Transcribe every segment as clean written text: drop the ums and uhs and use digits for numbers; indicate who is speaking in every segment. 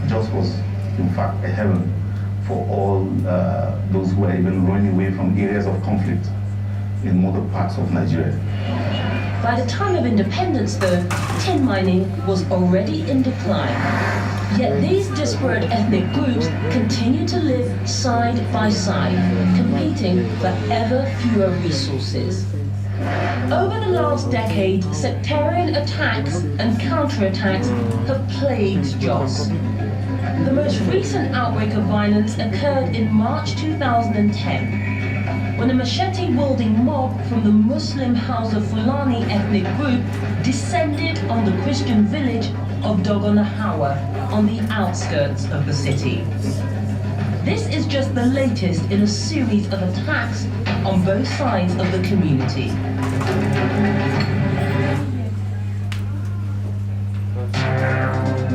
Speaker 1: just was, in fact, a heaven for all those who are even running away from areas of conflict in other parts of Nigeria.
Speaker 2: By the time of independence, though, tin mining was already in decline. Yet these disparate ethnic groups continue to live side by side, competing for ever fewer resources. Over the last decade, sectarian attacks and counterattacks have plagued Jos. The most recent outbreak of violence occurred in March 2010, when a machete-wielding mob from the Muslim Hausa Fulani ethnic group descended on the Christian village of Dogonahawa on the outskirts of the city. This is just the latest in a series of attacks on both sides of the community.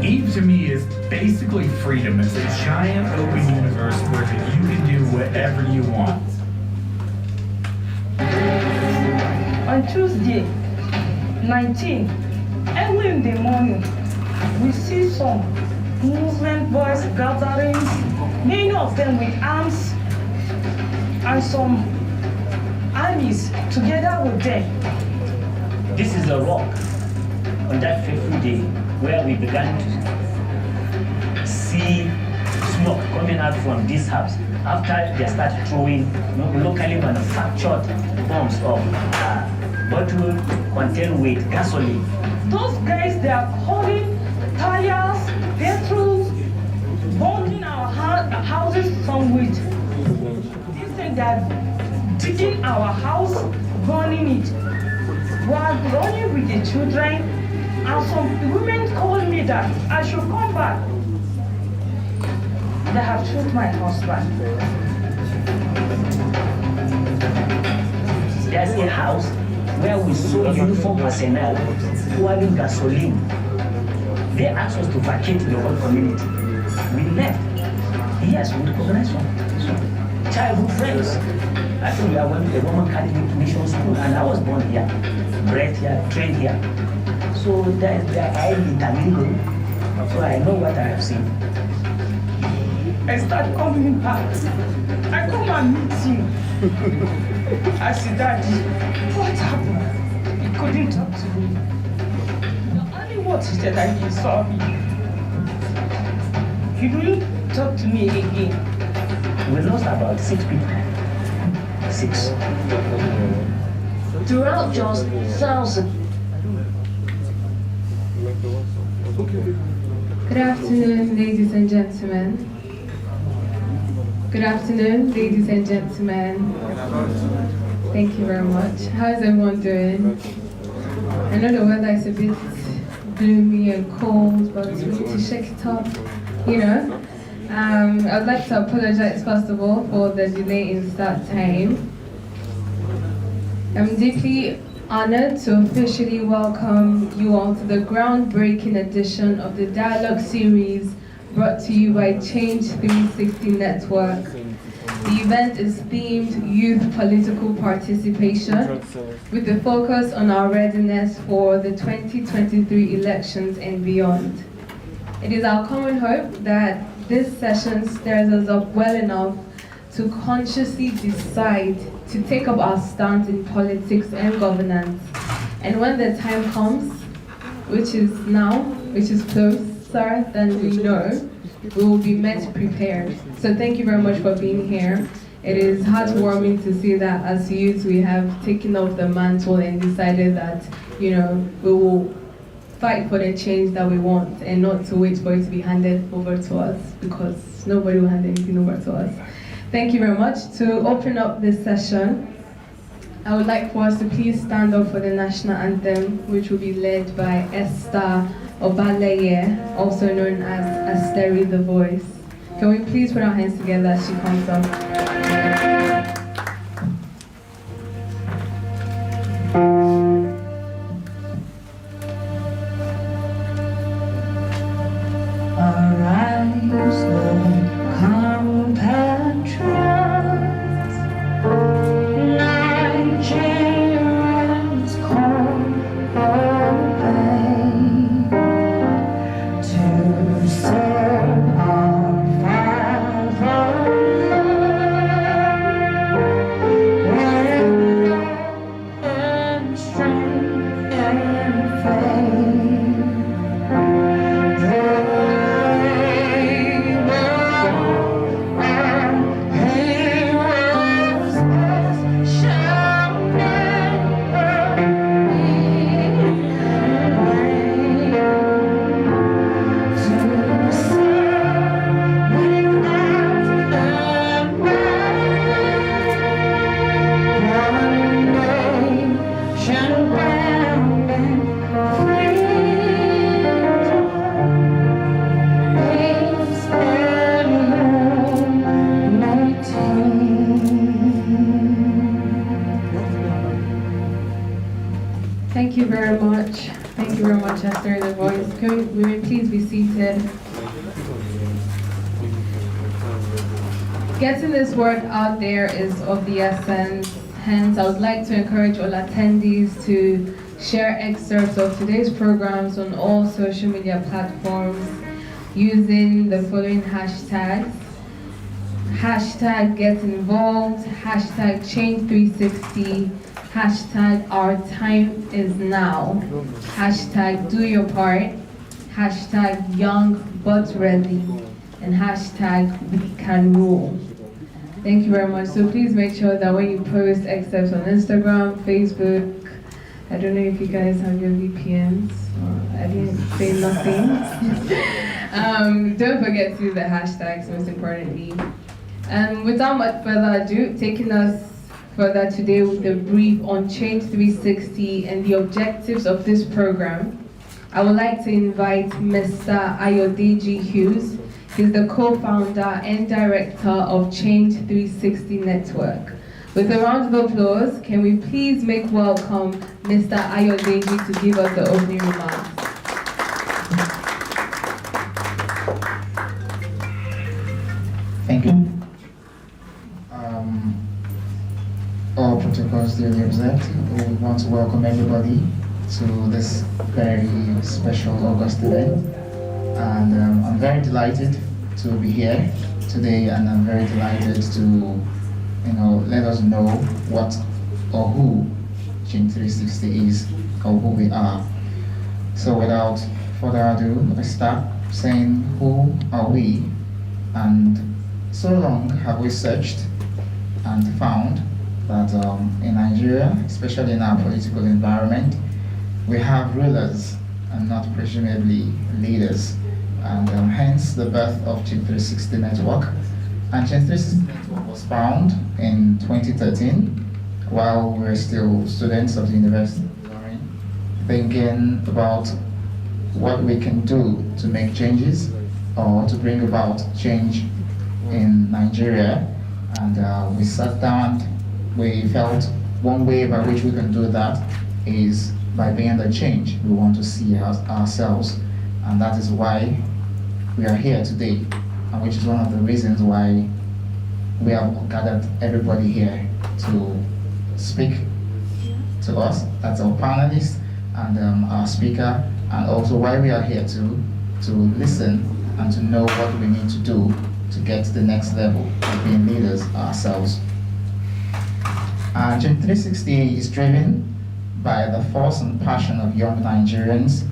Speaker 3: Eve to me is basically freedom. It's a giant open universe where you can do whatever you want.
Speaker 4: On Tuesday, 19, early in the morning, we see some movement boys gathering, many of them with arms and some armies together with them.
Speaker 5: This is a rock on that fateful day where we began to see smoke coming out from this house after they started throwing locally manufactured bombs of bottle contained with gasoline.
Speaker 4: Those guys, they are calling tires, petrol, burning our houses some with. Instead, they are digging our house, burning it. We are running with the children, and some women called me that I should come back. They have shot my husband.
Speaker 5: There's a house where we saw uniform personnel pouring gasoline. They asked us to vacate the whole community. We left. Yes, we recognized some childhood friends. Actually, I went to a Roman Catholic mission school, and I was born here, bred here, trained here. So that I intermingle, so I know what I have seen.
Speaker 4: I start coming back. I come and meet him. I said, Daddy, what happened? He couldn't talk to me. The only words he said that he saw me. He didn't talk to me again.
Speaker 5: We lost about 6 people. 6.
Speaker 2: Throughout Jos, thousands.
Speaker 6: Good afternoon, ladies and gentlemen. Good afternoon, ladies and gentlemen. Thank you very much. How's everyone doing? I know the weather is a bit gloomy and cold, but we need to shake it up, you know. I'd like to apologize first of all for the delay in start time. I'm deeply honored to officially welcome you all to the groundbreaking edition of the Dialogue series brought to you by Change360 Network. The event is themed Youth Political Participation, with the focus on our readiness for the 2023 elections and beyond. It is our common hope that this session stirs us up well enough to consciously decide to take up our stance in politics and governance. And when the time comes, which is now, which is closer than we know, we will be met prepared. So thank you very much for being here. It is heartwarming to see that as youth we have taken up the mantle and decided that, you know, we will fight for the change that we want and not to wait for it to be handed over to us, because nobody will hand anything over to us. Thank you very much. To open up this session, I would like for us to please stand up for the national anthem, which will be led by Esther Obaleye, also known as Asteri the Voice. Can we please put our hands together as she comes up?
Speaker 7: Arise, Lord, compatriots, Nigerians call, obey, to serve
Speaker 6: Getting this work out there is of the essence. Hence, I would like to encourage all attendees to share excerpts of today's programs on all social media platforms using the following hashtags. Hashtag get involved, hashtag Change360, hashtag our time is now, hashtag do your part, hashtag young but ready, and hashtag we can rule. Thank you very much. So please make sure that when you post excerpts on Instagram, Facebook, I don't know if you guys have your VPNs. I didn't say nothing. Don't forget to use the hashtags, most importantly. And without much further ado, taking us further today with a brief on Change360 and the objectives of this program, I would like to invite Mr. Ayodeji Hughes. He's the co-founder and director of Change360 Network. With a round of applause, can we please make welcome Mr. Ayodeji to give us the opening remarks.
Speaker 8: Thank you. All protocols duly observed. We want to welcome everybody to this very special August event. And I'm very delighted to be here today, and I'm very delighted to, let us know what or who Change360 is, or who we are. So without further ado, I start saying, who are we? And so long have we searched and found that in Nigeria, especially in our political environment, we have rulers and not presumably leaders. And hence the birth of Change360 Network. And Change360 Network was found in 2013 while we were still students of the University of Ilorin, thinking about what we can do to make changes or to bring about change in Nigeria. And we sat down, we felt one way by which we can do that is by being the change we want to see ourselves. And that is why we are here today, and which is one of the reasons why we have gathered everybody here to speak to us. That's our panelists and our speaker, and also why we are here to listen and to know what we need to do to get to the next level of being leaders ourselves. Change360 is driven by the force and passion of young Nigerians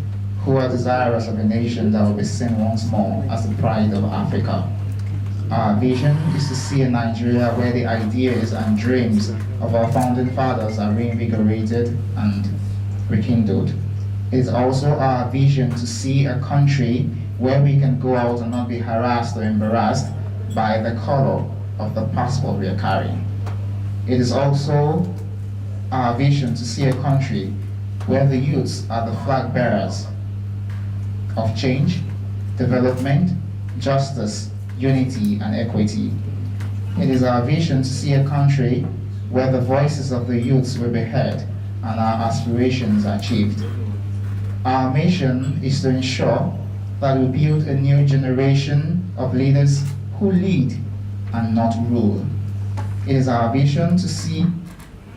Speaker 8: who are desirous of a nation that will be seen once more as the pride of Africa. Our vision is to see a Nigeria where the ideas and dreams of our founding fathers are reinvigorated and rekindled. It is also our vision to see a country where we can go out and not be harassed or embarrassed by the color of the passport we are carrying. It is also our vision to see a country where the youths are the flag bearers of change, development, justice, unity, and equity. It is our vision to see a country where the voices of the youths will be heard and our aspirations achieved. Our mission is to ensure that we build a new generation of leaders who lead and not rule. It is our vision to see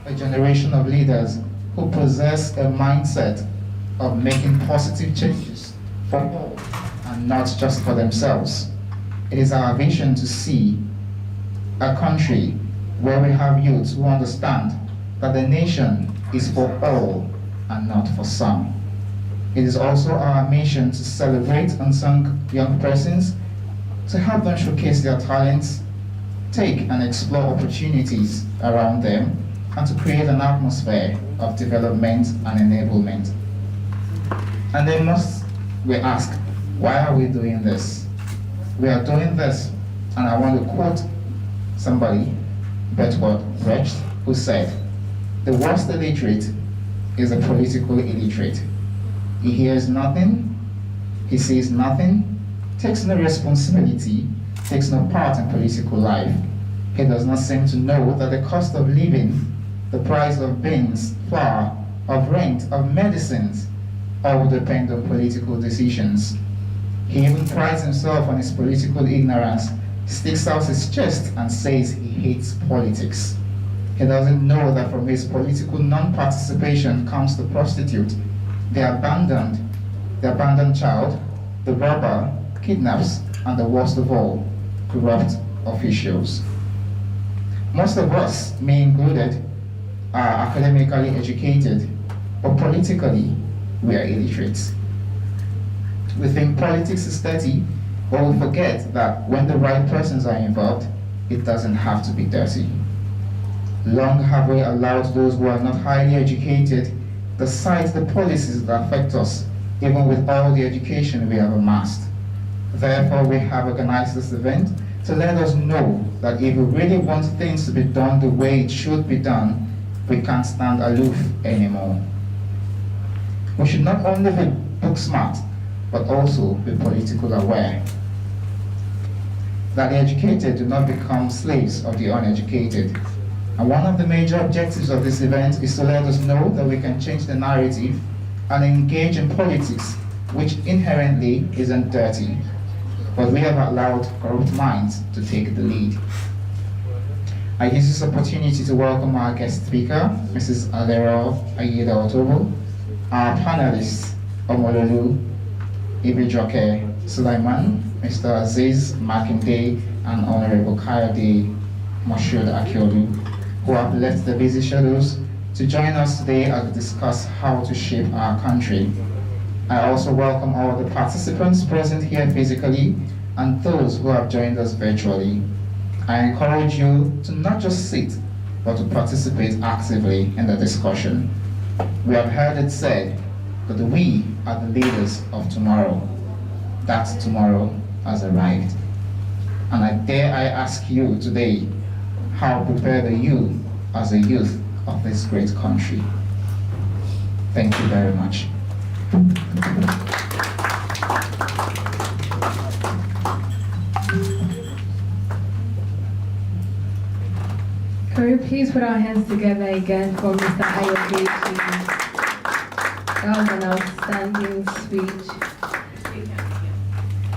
Speaker 8: a generation of leaders who possess a mindset of making positive changes for all and not just for themselves. It is our vision to see a country where we have youths who understand that the nation is for all and not for some. It is also our mission to celebrate unsung young persons, to help them showcase their talents, take and explore opportunities around them, and to create an atmosphere of development and enablement. And then we ask, why are we doing this? We are doing this, and I want to quote somebody, Bertolt Brecht, who said, "The worst illiterate is a political illiterate. He hears nothing, he sees nothing, takes no responsibility, takes no part in political life. He does not seem to know that the cost of living, the price of beans, flour, of rent, of medicines, all depend on political decisions. He even prides himself on his political ignorance, sticks out his chest and says he hates politics. He doesn't know that from his political non-participation comes the prostitute, the abandoned child, the robber, kidnaps, and the worst of all, corrupt officials. Most of us, me included, are academically educated, but politically, we are illiterate. We think politics is dirty, but we forget that when the right persons are involved, it doesn't have to be dirty. Long have we allowed those who are not highly educated decide the policies that affect us, even with all the education we have amassed. Therefore, we have organized this event to let us know that if we really want things to be done the way it should be done, we can't stand aloof anymore. We should not only be book smart, but also be political aware. That the educated do not become slaves of the uneducated. And one of the major objectives of this event is to let us know that we can change the narrative and engage in politics, which inherently isn't dirty, but we have allowed corrupt minds to take the lead. I use this opportunity to welcome our guest speaker, Mrs. Alero Aida Otobo, our panelists, Omololu Ibijoke Sulaiman, Mr. Aziz Makinde, and Honorable Kayode Moshood Akiolu, who have left their busy schedules to join us today as we discuss how to shape our country. I also welcome all the participants present here physically and those who have joined us virtually. I encourage you to not just sit, but to participate actively in the discussion. We have heard it said that we are the leaders of tomorrow. That tomorrow has arrived. And I dare I ask you today, how prepared are you as a youth of this great country? Thank you very much.
Speaker 6: Can we please put our hands together again for Mr. Ayoke? That was an outstanding speech.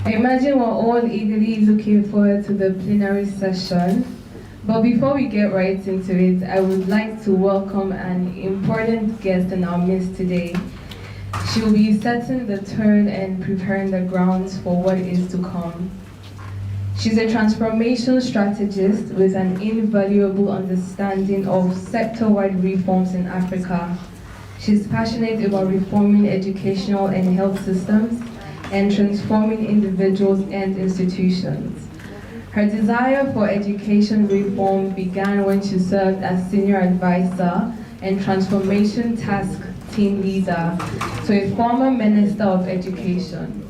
Speaker 6: I imagine we're all eagerly looking forward to the plenary session. But before we get right into it, I would like to welcome an important guest in our midst today. She will be setting the tone and preparing the grounds for what is to come. She's a transformation strategist with an invaluable understanding of sector-wide reforms in Africa. She's passionate about reforming educational and health systems and transforming individuals and institutions. Her desire for education reform began when she served as senior advisor and transformation task team leader to a former Minister of Education.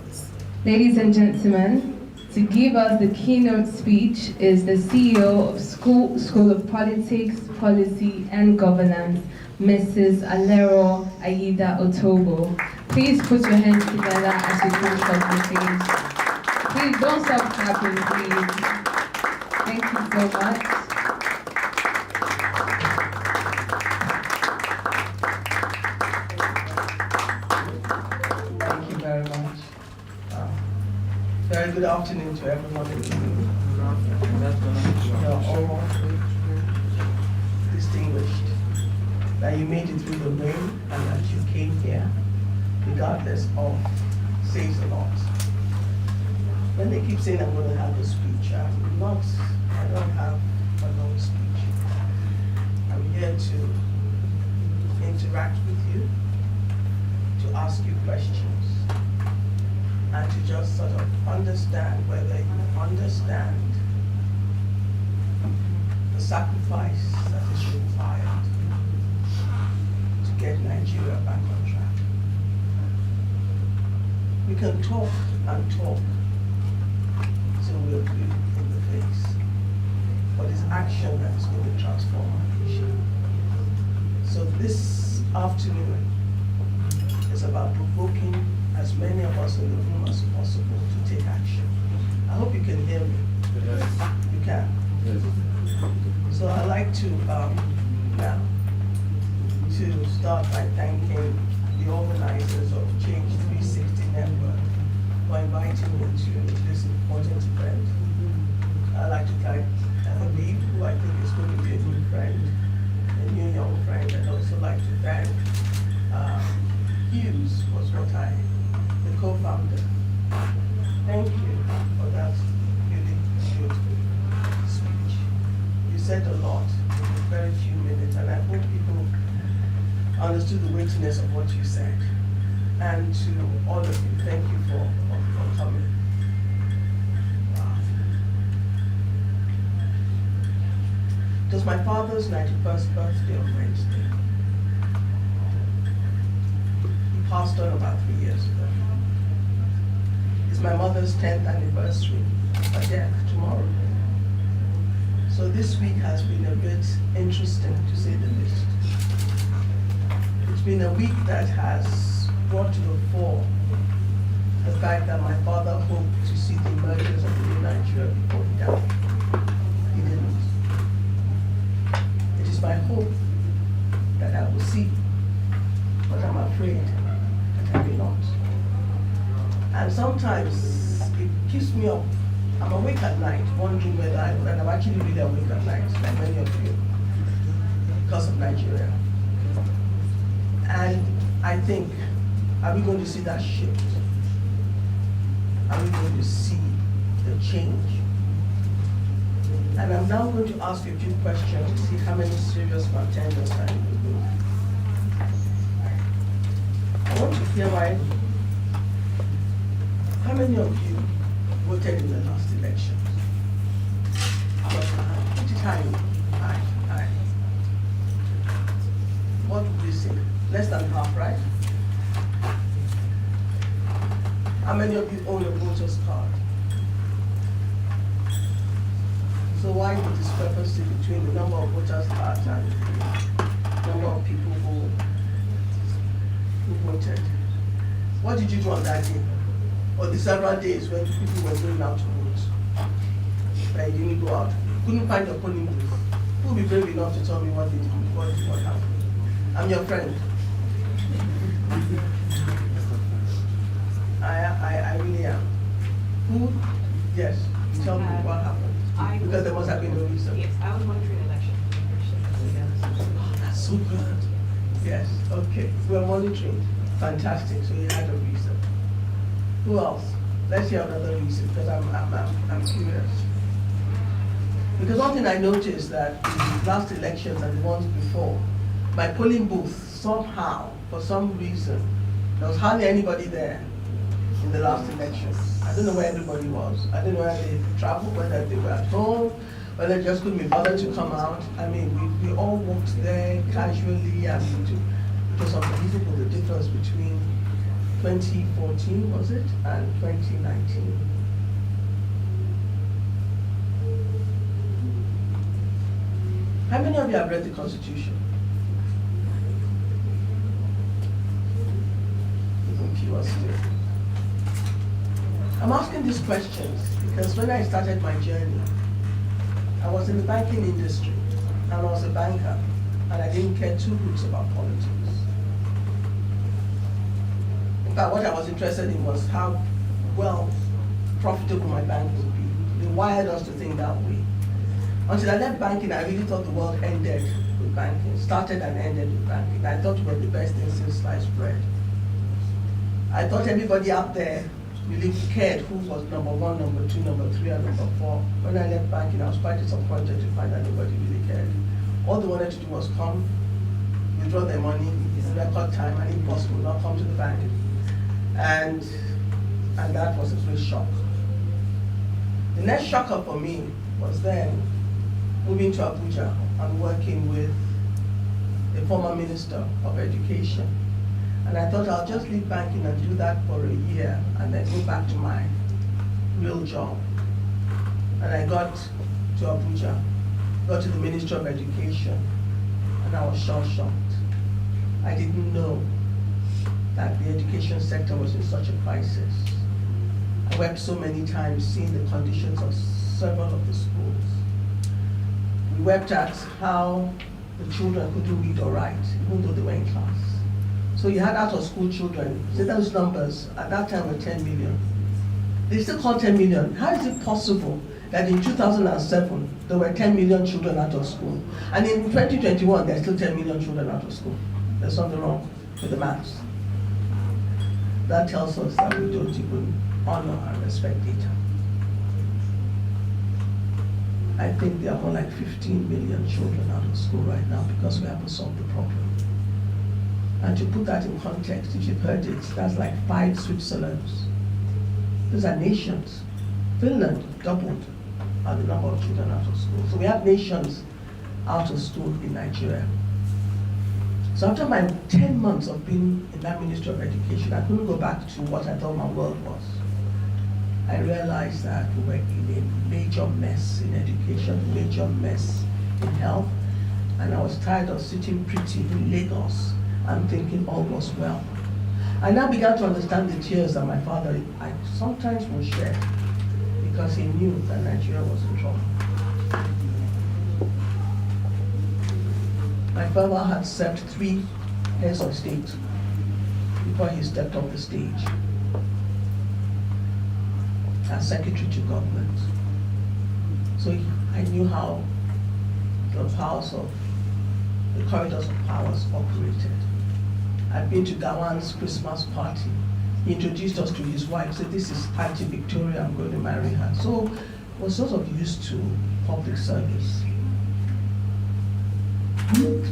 Speaker 6: Ladies and gentlemen, to give us the keynote speech is the CEO of School of Politics, Policy and Governance, Mrs. Alero Aida Otobo. Please put your hands together as you come to the stage. Please don't stop clapping, please. Thank you so much.
Speaker 9: Thank you very much. Very good afternoon to everyone in the room. You're all distinguished. That you made it through the rain and that you came here, regardless of, says a lot. When they keep saying I'm going to have a speech, I don't have a long speech. I'm here to interact with you, to ask you questions, and to just sort of understand whether you understand the sacrifice that is required to get Nigeria back on track. We can talk and talk till we're blue in the face, but it's action that is going to transform our nation. So this afternoon is about provoking as many of us in the room as possible to take action. I hope you can hear me. You can? So I'd like to now to start by thanking the organizers of Change360 Network for inviting me to this important event. I'd like to thank Habib, who I think is going to be a good friend, a new young friend. I'd also like to thank Hughes, the co-founder. Thank you for that really good speech. You said a lot in very few minutes, and I hope people understood the weightiness of what you said. And to all of you, thank you for coming. Wow. It was my father's 91st birthday on Wednesday. He passed on about 3 years ago. It's my mother's 10th anniversary, her death tomorrow. So this week has been a bit interesting, to say the least. It's been a week that has brought to the fore the fact that my father hoped to see the emergence of the new Nigeria before he died. He didn't. It is my hope that I will see, but I'm afraid that I will not. And sometimes it keeps me up. I'm awake at night, wondering whether and I'm actually really awake at night, like many of you, because of Nigeria. And I think, are we going to see that shift? Are we going to see the change? And I'm now going to ask you a few questions to see how many serious contenders are in the room. I want to hear how many of you voted in the last election? Put it high. High. What would you say? Less than half, right? How many of you own a voter's card? So why the discrepancy between the number of voters cards and the number of people who voted? What did you do on that day? Or the several days when people were going out to vote? But you didn't go out. Couldn't find your polling booth. Who will be brave enough to tell me what they did, what happened? I'm your friend. I really am. Who? Yes. Tell me what happened. Because there must have been a reason.
Speaker 10: Yes, I was monitoring election.
Speaker 9: Oh, that's so good. Yes, okay. We're monitoring. Fantastic. So you had a reason. Who else? Let's hear another reason, because I'm curious. Because one thing I noticed that in the last elections and the ones before, my polling booth somehow, for some reason, there was hardly anybody there in the last election. I don't know where everybody was. I don't know where they traveled, whether they were at home, whether they just couldn't be bothered to come out. I mean, we all walked there casually, and it was unbelievable the difference between 2014, was it, and 2019. How many of you have read the Constitution? Even fewer still. I'm asking these questions because when I started my journey, I was in the banking industry, and I was a banker, and I didn't care two hoots about politics. In fact, what I was interested in was how well profitable my bank would be. They wired us to think that way. Until I left banking, I really thought the world ended with banking, started and ended with banking. I thought we were the best thing since sliced bread. I thought everybody out there really cared who was number one, number two, number three, and number four. When I left banking, I was quite disappointed to find that nobody really cared. All they wanted to do was come, withdraw their money in record time, and if possible, not come to the bank. And that was a great shock. The next shocker for me was then moving to Abuja and working with a former minister of education. And I thought I'll just leave banking and do that for a year and then go back to my real job. And I got to Abuja, got to the Ministry of Education, and I was shell-shocked. I didn't know that the education sector was in such a crisis. I wept so many times seeing the conditions of several of the schools. We wept at how the children couldn't read or write, even though they were in class. So you had out of school children, so those numbers at that time were 10 million. They still call 10 million. How is it possible that in 2007, there were 10 million children out of school? And in 2021, there are still 10 million children out of school. There's something wrong with the maths. That tells us that we don't even honor and respect data. I think there are more like 15 million children out of school right now because we haven't solved the problem. And to put that in context, if you've heard it, that's like 5 Switzerlands. Those are nations. Finland doubled the number of children out of school. So we have nations out of school in Nigeria. So after my 10 months of being in that Ministry of Education, I couldn't go back to what I thought my world was. I realized that we were in a major mess in education, major mess in health, and I was tired of sitting pretty in Lagos and thinking all was well. I now began to understand the tears that my father I sometimes would shed because he knew that Nigeria was in trouble. My father had served 3 heads of state before he stepped off the stage as secretary to government. So I knew how the powers of, the corridors of powers operated. I'd been to Gawan's Christmas party. He introduced us to his wife, said, this is Auntie Victoria, I'm going to marry her. So I was sort of used to public service.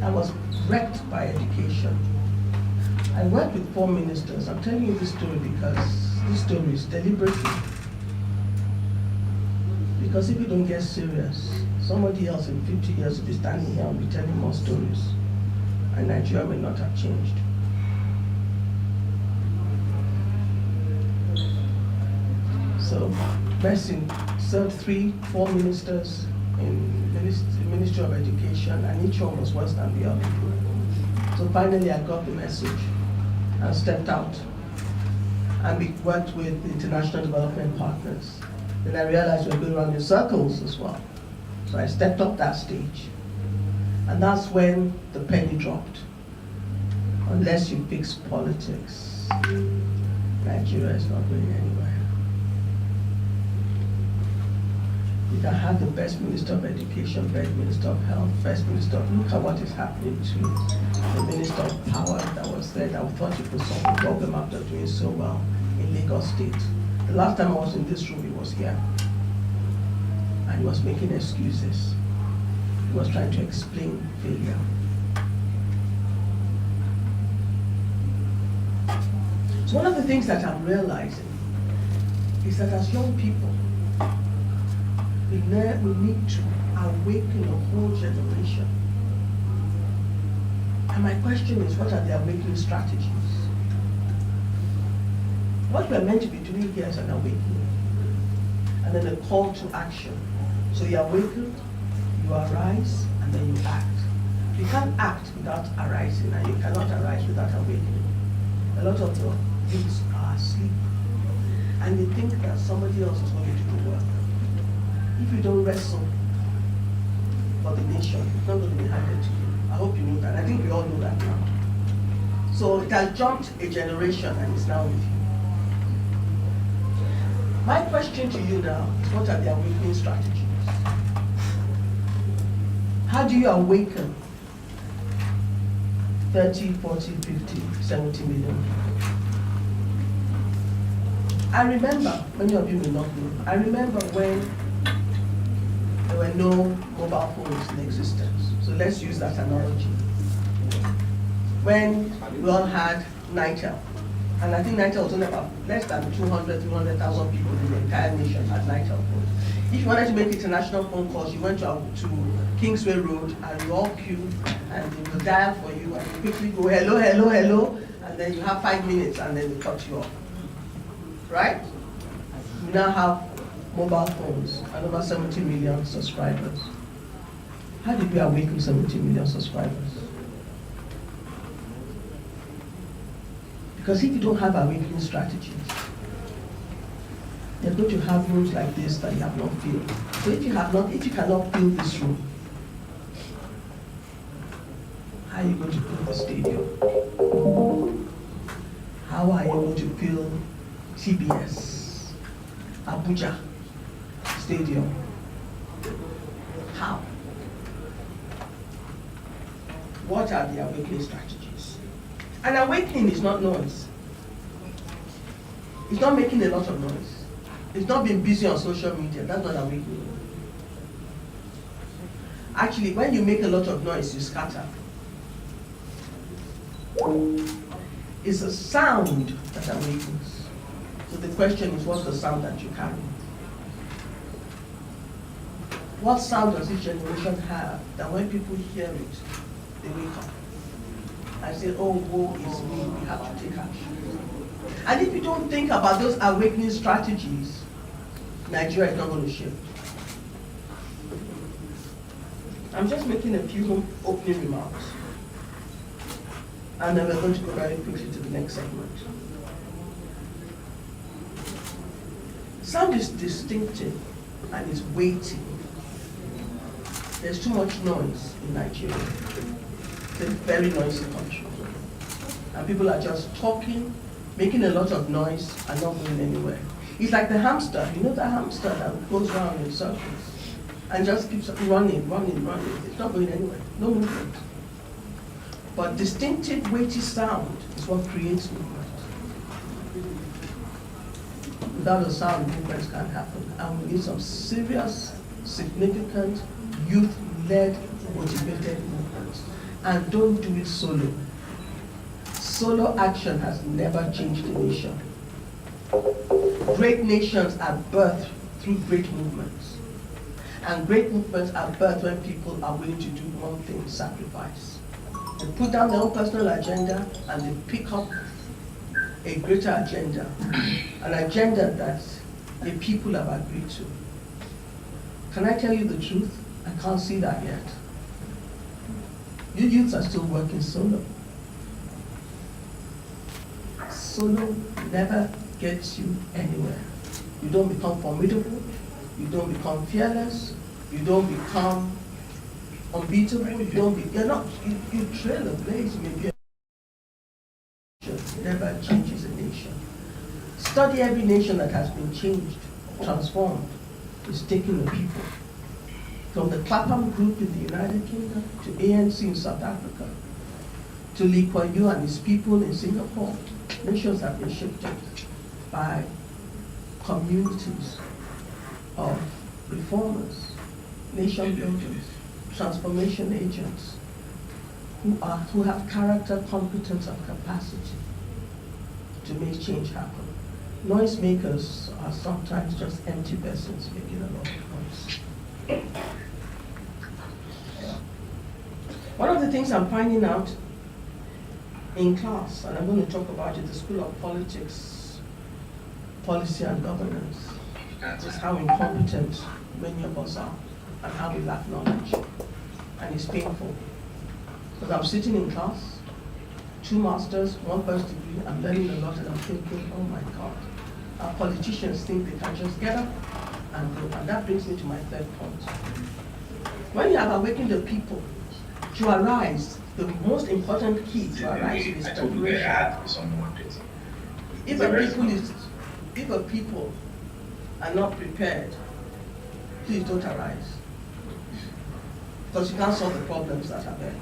Speaker 9: I was wrecked by education. I worked with 4 ministers. I'm telling you this story because this story is deliberately. Because if you don't get serious, somebody else in 50 years will be standing here and be telling more stories. And Nigeria may not have changed. So, Mersin served 4 ministers in the Ministry of Education, and each one was worse than the other. So finally I got the message and stepped out. And we worked with international development partners. Then I realized we were going around in circles as well. So I stepped up that stage. And that's when the penny dropped. Unless you fix politics, Nigeria is not going anywhere. You can have the best Minister of Education, best Minister of Health, best Minister of, look at what is happening to the Minister of Power that was there that we thought you could solve the problem after doing so well in Lagos State. The last time I was in this room, he was here. And he was making excuses. He was trying to explain failure. So one of the things that I'm realizing is that as young people, we need to awaken a whole generation. And my question is, what are the awakening strategies? What we're meant to be doing here is an awakening, and then a call to action. So you awaken, you arise, and then you act. You can't act without arising, and you cannot arise without awakening. A lot of the youths are asleep, and they think that somebody else is going to do the work. If you don't wrestle for the nation, it's not going to be handed to you. I hope you know that. I think we all know that now. So it has jumped a generation and it's now with you. My question to you now is, what are the awakening strategies? How do you awaken 30, 40, 50, 70 million people? I remember, many of you may not know, I remember when there were no mobile phones in existence. So let's use that analogy. When we all had NITEL, and I think NITEL was only about less than 200, 300,000 people in the entire nation had NITEL phones. If you wanted to make international phone calls, you went to Kingsway Road and you all queued and they will dial for you and you quickly go, hello, hello, hello, and then you have 5 minutes and then they cut you off. Right? We now have mobile phones and over 70 million subscribers. How did we awaken 70 million subscribers? Because if you don't have awakening strategies, you're going to have rooms like this that you have not filled. So if you cannot fill this room, how are you going to fill the stadium? How are you going to fill TBS? Abuja Stadium. How? What are the awakening strategies? An awakening is not noise. It's not making a lot of noise. It's not being busy on social media. That's not awakening. Actually, when you make a lot of noise, you scatter. It's a sound that awakens. So the question is, what's the sound that you carry? What sound does each generation have that when people hear it, they wake up and say, oh, woe is me, we have to take action. And if you don't think about those awakening strategies, Nigeria is not going to shift. I'm just making a few opening remarks. And then we're going to go very quickly to the next segment. Sound is distinctive and is weighty. There's too much noise in Nigeria. It's a very noisy country. And people are just talking, making a lot of noise, and not going anywhere. It's like the hamster. You know the hamster that goes around in circles and just keeps running. It's not going anywhere. No movement. But distinctive, weighty sound is what creates movement. Without a sound, movements can't happen. And we need some serious, significant, youth-led, motivated movements. And don't do it solo. Solo action has never changed a nation. Great nations are birthed through great movements. And great movements are birthed when people are willing to do one thing, sacrifice. They put down their own personal agenda and they pick up a greater agenda, an agenda that the people have agreed to. Can I tell you the truth? I can't see that yet. You youths are still working solo. Solo never gets you anywhere. You don't become formidable, you don't become fearless, you don't become unbeatable, you trail a blaze, maybe never changes a nation. Study every nation that has been changed, transformed, is taking the people. From the Clapham Group in the United Kingdom, to ANC in South Africa, to Lee Kuan Yew and his people in Singapore, nations have been shifted by communities of reformers, nation builders, transformation agents, who have character, competence, and capacity to make change happen. Noise makers are sometimes just empty vessels making a lot of noise. One of the things I'm finding out in class, and I'm going to talk about it, the School of Politics, Policy and Governance, is how incompetent many of us are and how we lack knowledge. And it's painful. Because I'm sitting in class, 2 masters, 1 first degree, I'm learning a lot and I'm thinking, oh my God, our politicians think they can just get up and go. And that brings me to my third point. When you have awakened the people to arise, the most important key to arise is preparation. If a people are not prepared, please don't arise. Because you can't solve the problems that are there.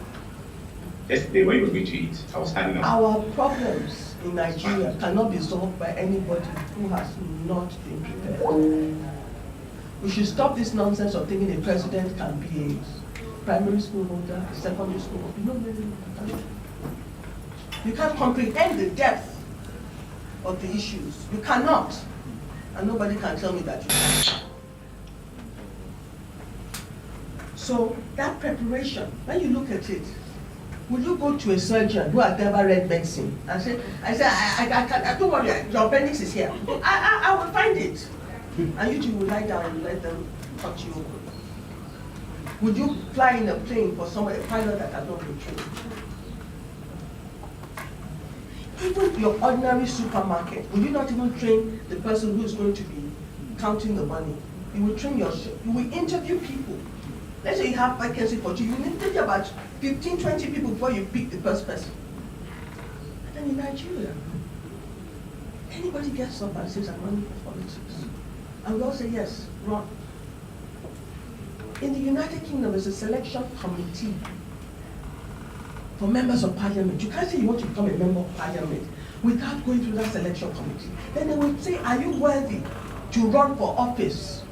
Speaker 10: Yesterday, when you were going to eat, I was standing up.
Speaker 9: Our problems in Nigeria cannot be solved by anybody who has not been prepared. We should stop this nonsense of thinking a president can be a primary school holder, a secondary school holder. No. You can't comprehend the depth of the issues. You cannot. And nobody can tell me that you can. So that preparation, when you look at it, will you go to a surgeon who has never read medicine and say, I don't worry, your appendix is here. I will find it. And you two will lie down and let them cut you open. Would you fly in a plane for somebody, a pilot that has not been trained? Even your ordinary supermarket, will you not even train the person who is going to be counting the money? You will train you will interview people. Let's say you have vacancy for 2, you will interview about 15, 20 people before you pick the first person. And then in Nigeria, anybody gets up and says, I'm running for politics. And we all say, yes, run. In the United Kingdom, there's a selection committee for members of parliament. You can't say you want to become a member of parliament without going through that selection committee. Then they will say, are you worthy to run for office?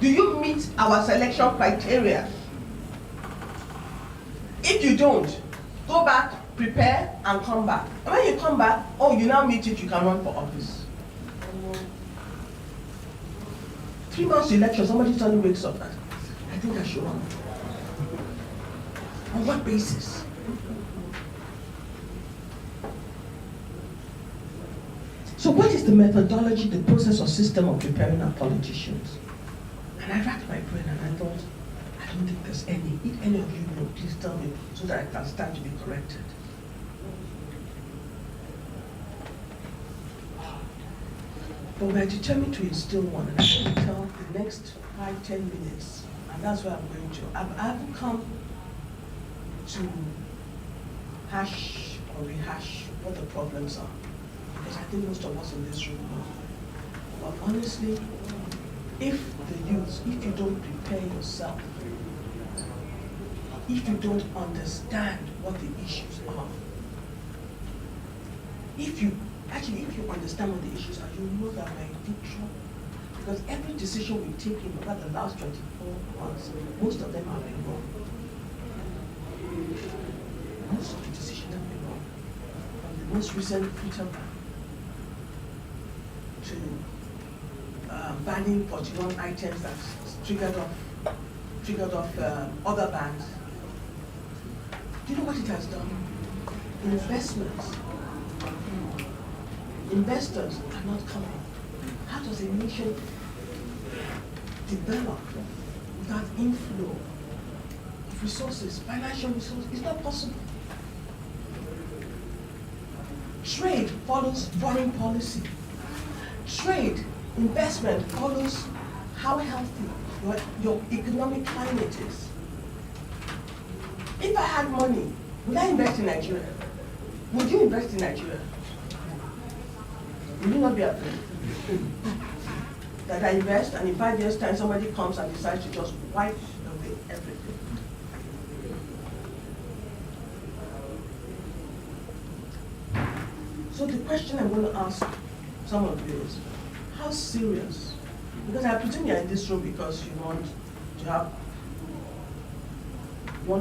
Speaker 9: Do you meet our selection criteria? If you don't, go back, prepare, and come back. And when you come back, oh, you now meet it, you can run for office. 3 months to election, somebody suddenly wakes up and I think I should run. On what basis? So what is the methodology, the process or system of preparing our politicians? And I racked my brain and I thought, I don't think there's any. If any of you know, please tell me so that I can stand to be corrected. But we're determined to instill one, and I'm going to tell the next 5-10 minutes, and that's where I'm going to. I haven't come to hash or rehash what the problems are, because I think most of us in this room know. But honestly, if the youth, if you don't prepare yourself, if you don't understand what the issues are, if you understand what the issues are, you know that we're in deep trouble. Because every decision we've taken over the last 24 months, most of them have been wrong. Most of the decisions have been wrong. From the most recent Twitter ban to banning 41 items that triggered off other bans. Do you know what it has done? Investments. Investors are not coming. How does a nation develop without inflow of resources, financial resources? It's not possible. Trade follows foreign policy. Trade, investment follows how healthy your economic climate is. If I had money, would I invest in Nigeria? Would you invest in Nigeria? Will you not be afraid that I invest and in 5 years' time somebody comes and decides to just wipe away everything? So the question I'm going to ask some of you is, how serious? Because I presume you're in this room because you want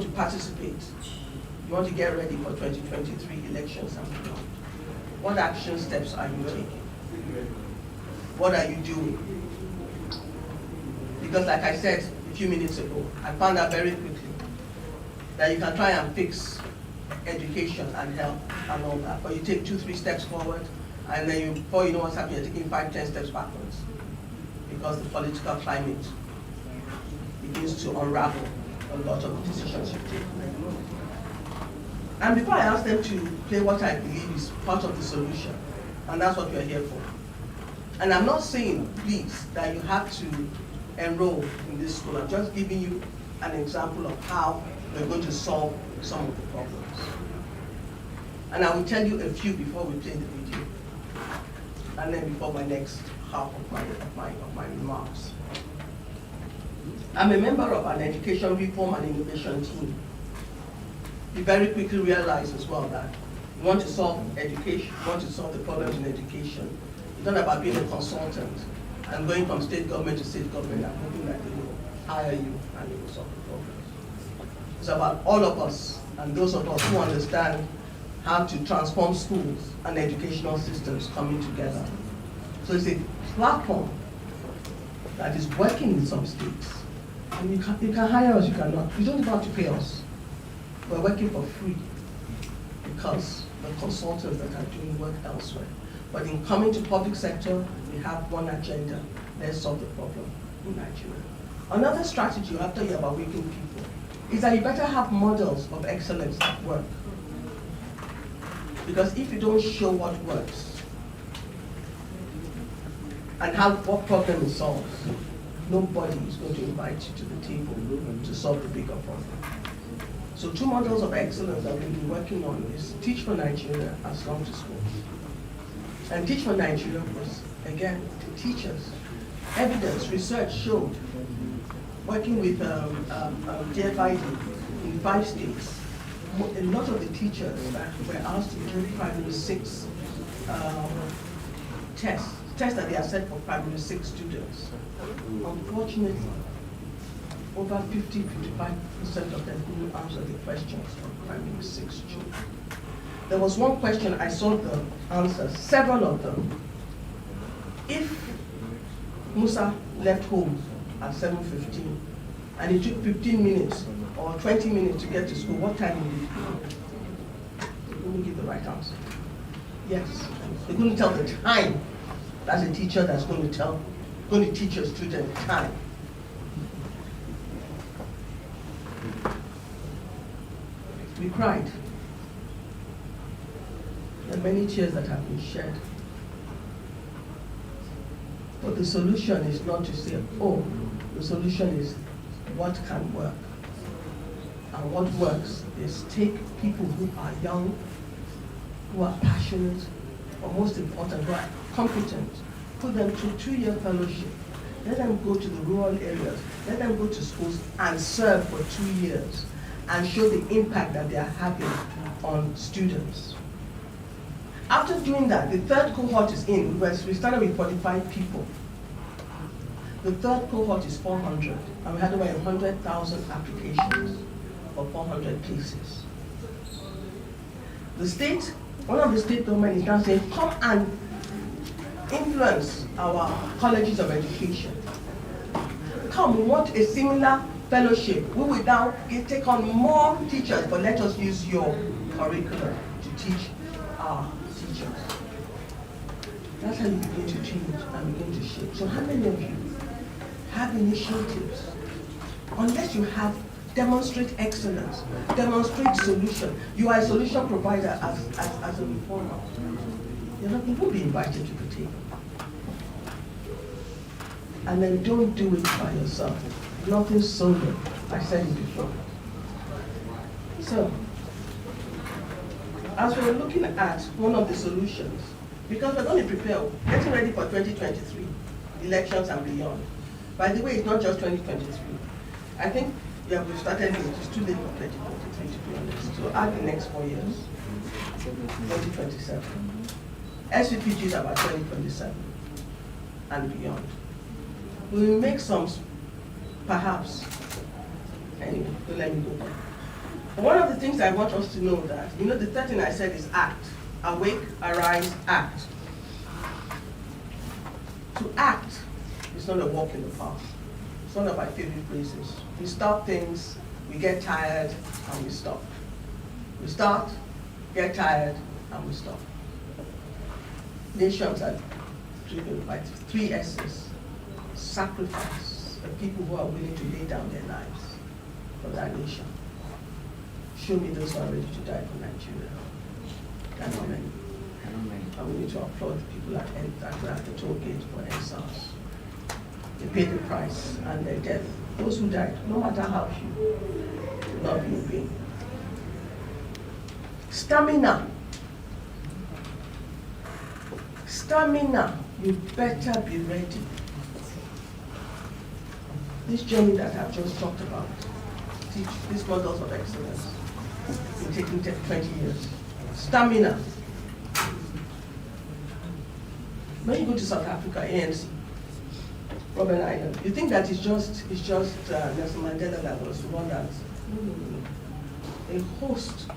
Speaker 9: to participate. You want to get ready for 2023 elections and beyond. What action steps are you taking? What are you doing? Because like I said a few minutes ago, I found out very quickly that you can try and fix education and health and all that, but you take 2-3 steps forward, and then before you know what's happening, you're taking 5-10 steps backwards because the political climate begins to unravel a lot of the decisions you take. And before I ask them to play what I believe is part of the solution, and that's what we're here for. And I'm not saying, please, that you have to enroll in this school. I'm just giving you an example of how we're going to solve some of the problems. And I will tell you a few before we play the video, and then before my next half of my remarks. I'm a member of an education reform and innovation team. We very quickly realized as well that we want to solve education, we want to solve the problems in education. It's not about being a consultant and going from state government to state government and hoping that they will hire you and they will solve the problems. It's about all of us and those of us who understand how to transform schools and educational systems coming together. So it's a platform that is working in some states. And you can hire us, you cannot. You don't have to pay us. We're working for free because the consultants that are doing work elsewhere. But in coming to public sector, we have one agenda. Let's solve the problem in Nigeria. Another strategy after you're awakening people is that you better have models of excellence that work. Because if you don't show what works and what problem it solves, nobody is going to invite you to the table to solve the bigger problem. So 2 models of excellence that we've been working on is Teach for Nigeria and Slum to School. And Teach for Nigeria was, again, the teachers evidence, research showed, working with DFID in 5 states, a lot of the teachers that were asked to do primary 6 tests that they are set for primary 6 students, unfortunately, over 50–55% of them couldn't answer the questions for primary 6 children. There was one question, I saw the answers, several of them. If Musa left home at 7:15 and it took 15 minutes or 20 minutes to get to school, what time would it be? They couldn't give the right answer. Yes, they couldn't tell the time. That's a teacher that's going to teach a student time. We cried. There are many tears that have been shed. But the solution is not to say, oh, the solution is what can work. And what works is take people who are young, who are passionate, or most important, who are competent, put them to 2-year fellowship. Let them go to the rural areas. Let them go to schools and serve for 2 years and show the impact that they are having on students. After doing that, the 3rd cohort is in. We started with 45 people. The 3rd cohort is 400, and we had over 100,000 applications for 400 places. The state, one of the state government is now saying, come and influence our colleges of education. Come, we want a similar fellowship. We will now take on more teachers, but let us use your curriculum to teach our teachers. That's how you begin to change and begin to shape. So how many of you have initiatives? Unless you have, demonstrate excellence, demonstrate solution. You are a solution provider as a reformer. You won't be invited to the table. And then don't do it by yourself. Nothing solo. I said it before. So, as we're looking at one of the solutions, because we're going to prepare, getting ready for 2023, elections and beyond. By the way, it's not just 2023. I think we've started it. It's too late for 2023, to be honest. So add the next 4 years, 2027. SVPG is about 2027 and beyond. We will make some, perhaps, anyway, don't let me go there. But one of the things I want us to know that, the third thing I said is act. Awake, arise, act. To act is not a walk in the park. It's one of my favorite phrases. We start things, we get tired, and we stop. We start, get tired, and we stop. Nations are driven by 3 S's. Sacrifice, the people who are willing to lay down their lives for that nation. Show me those who are ready to die for Nigeria. There are not many. And we need to applaud the people at the toll gate for NSAS. They paid the price and their death. Those who died, no matter how few, will not be in vain. Stamina. Stamina. You better be ready. This journey that I've just talked about, teach these models of excellence, will take 20 years. Stamina. When you go to South Africa, ANC, Robben Island, you think that it's just Nelson Mandela that was one that, no. A host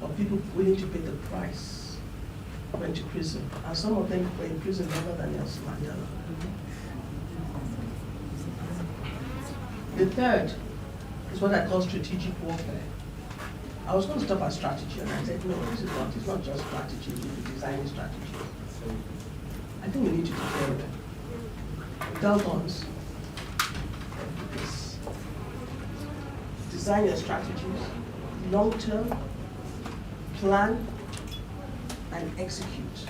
Speaker 9: of people willing to pay the price went to prison, and some of them were in prison longer than Nelson Mandela. The third is what I call strategic warfare. I was going to stop at strategy, and I said, no, it's not just strategy, we're designing strategy. I think we need to declare it. Without guns, design your strategies, long-term, plan, and execute.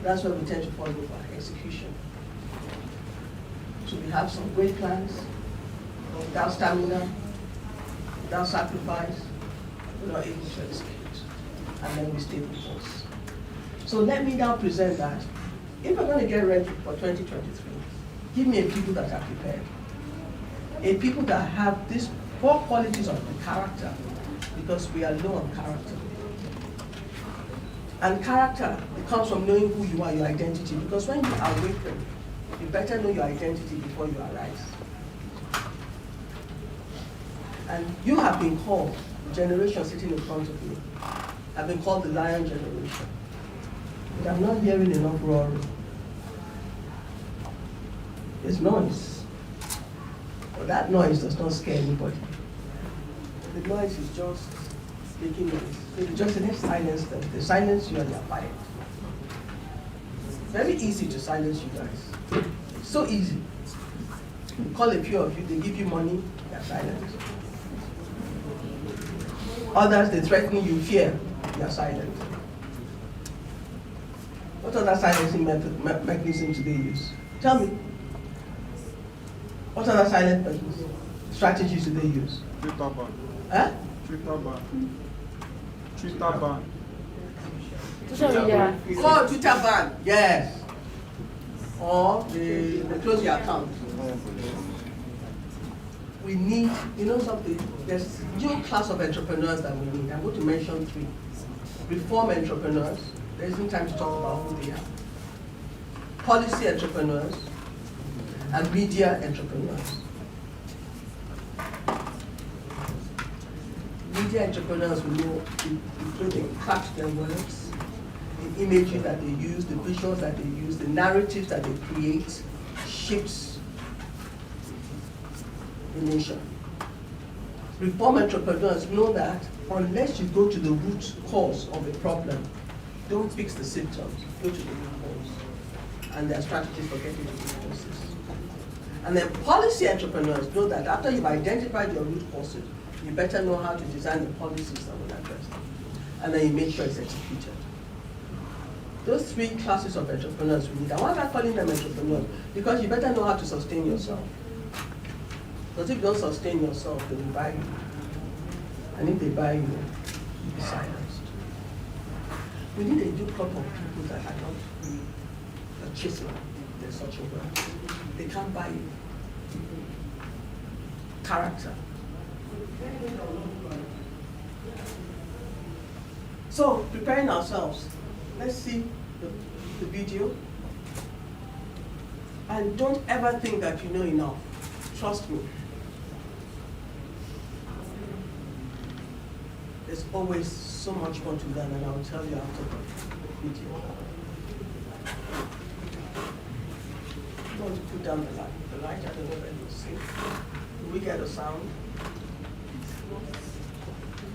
Speaker 9: That's where we tend to fall over, execution. So we have some great plans, but without stamina, without sacrifice, we're not able to execute. And then we stay the course. So let me now present that. If we're going to get ready for 2023, Give me a people that are prepared. A people that have these 4 qualities of the character, because we are low on character. And character, it comes from knowing who you are, your identity. Because when you awaken, you better know your identity before you arise. And you have been called, the generation sitting in front of you, have been called the lion generation. But I'm not hearing enough roaring. There's noise. But that noise does not scare anybody. The noise is just making noise. So they just say, let's silence them. They silence you and they're quiet. Very easy to silence you guys. So easy. You call a few of you, they give you money, they're silent. Others, they threaten you, fear, you're silent. What other silencing mechanism do they use? Tell me. What other silent strategies do they use?
Speaker 11: Twitter ban.
Speaker 9: Huh?
Speaker 11: Twitter ban. Twitter ban.
Speaker 9: Oh, Twitter ban, yes. Or they close your account. We need, you know something, there's a new class of entrepreneurs that we need. I'm going to mention 3. Reform entrepreneurs, there isn't time to talk about who they are. Policy entrepreneurs, and media entrepreneurs. Media entrepreneurs will know they craft their words, the imagery that they use, the visuals that they use, the narratives that they create, shapes the nation. Reform entrepreneurs know that unless you go to the root cause of a problem, don't fix the symptoms, go to the root cause. And there are strategies for getting to the root causes. And then policy entrepreneurs know that after you've identified your root causes, you better know how to design the policies that will address them. And then you make sure it's executed. Those 3 classes of entrepreneurs we need. And why am I calling them entrepreneurs? Because you better know how to sustain yourself. Because if you don't sustain yourself, they will buy you. And if they buy you, you'll be silenced. We need a new crop of people that are not free, a chisel in such a way. They can't buy you. Character. So, preparing ourselves. Let's see the video. And don't ever think that you know enough. Trust me. There's always so much more to learn, and I'll tell you after the video. I'm going to put down the light. The light, I don't know whether you'll see. Will we get a sound?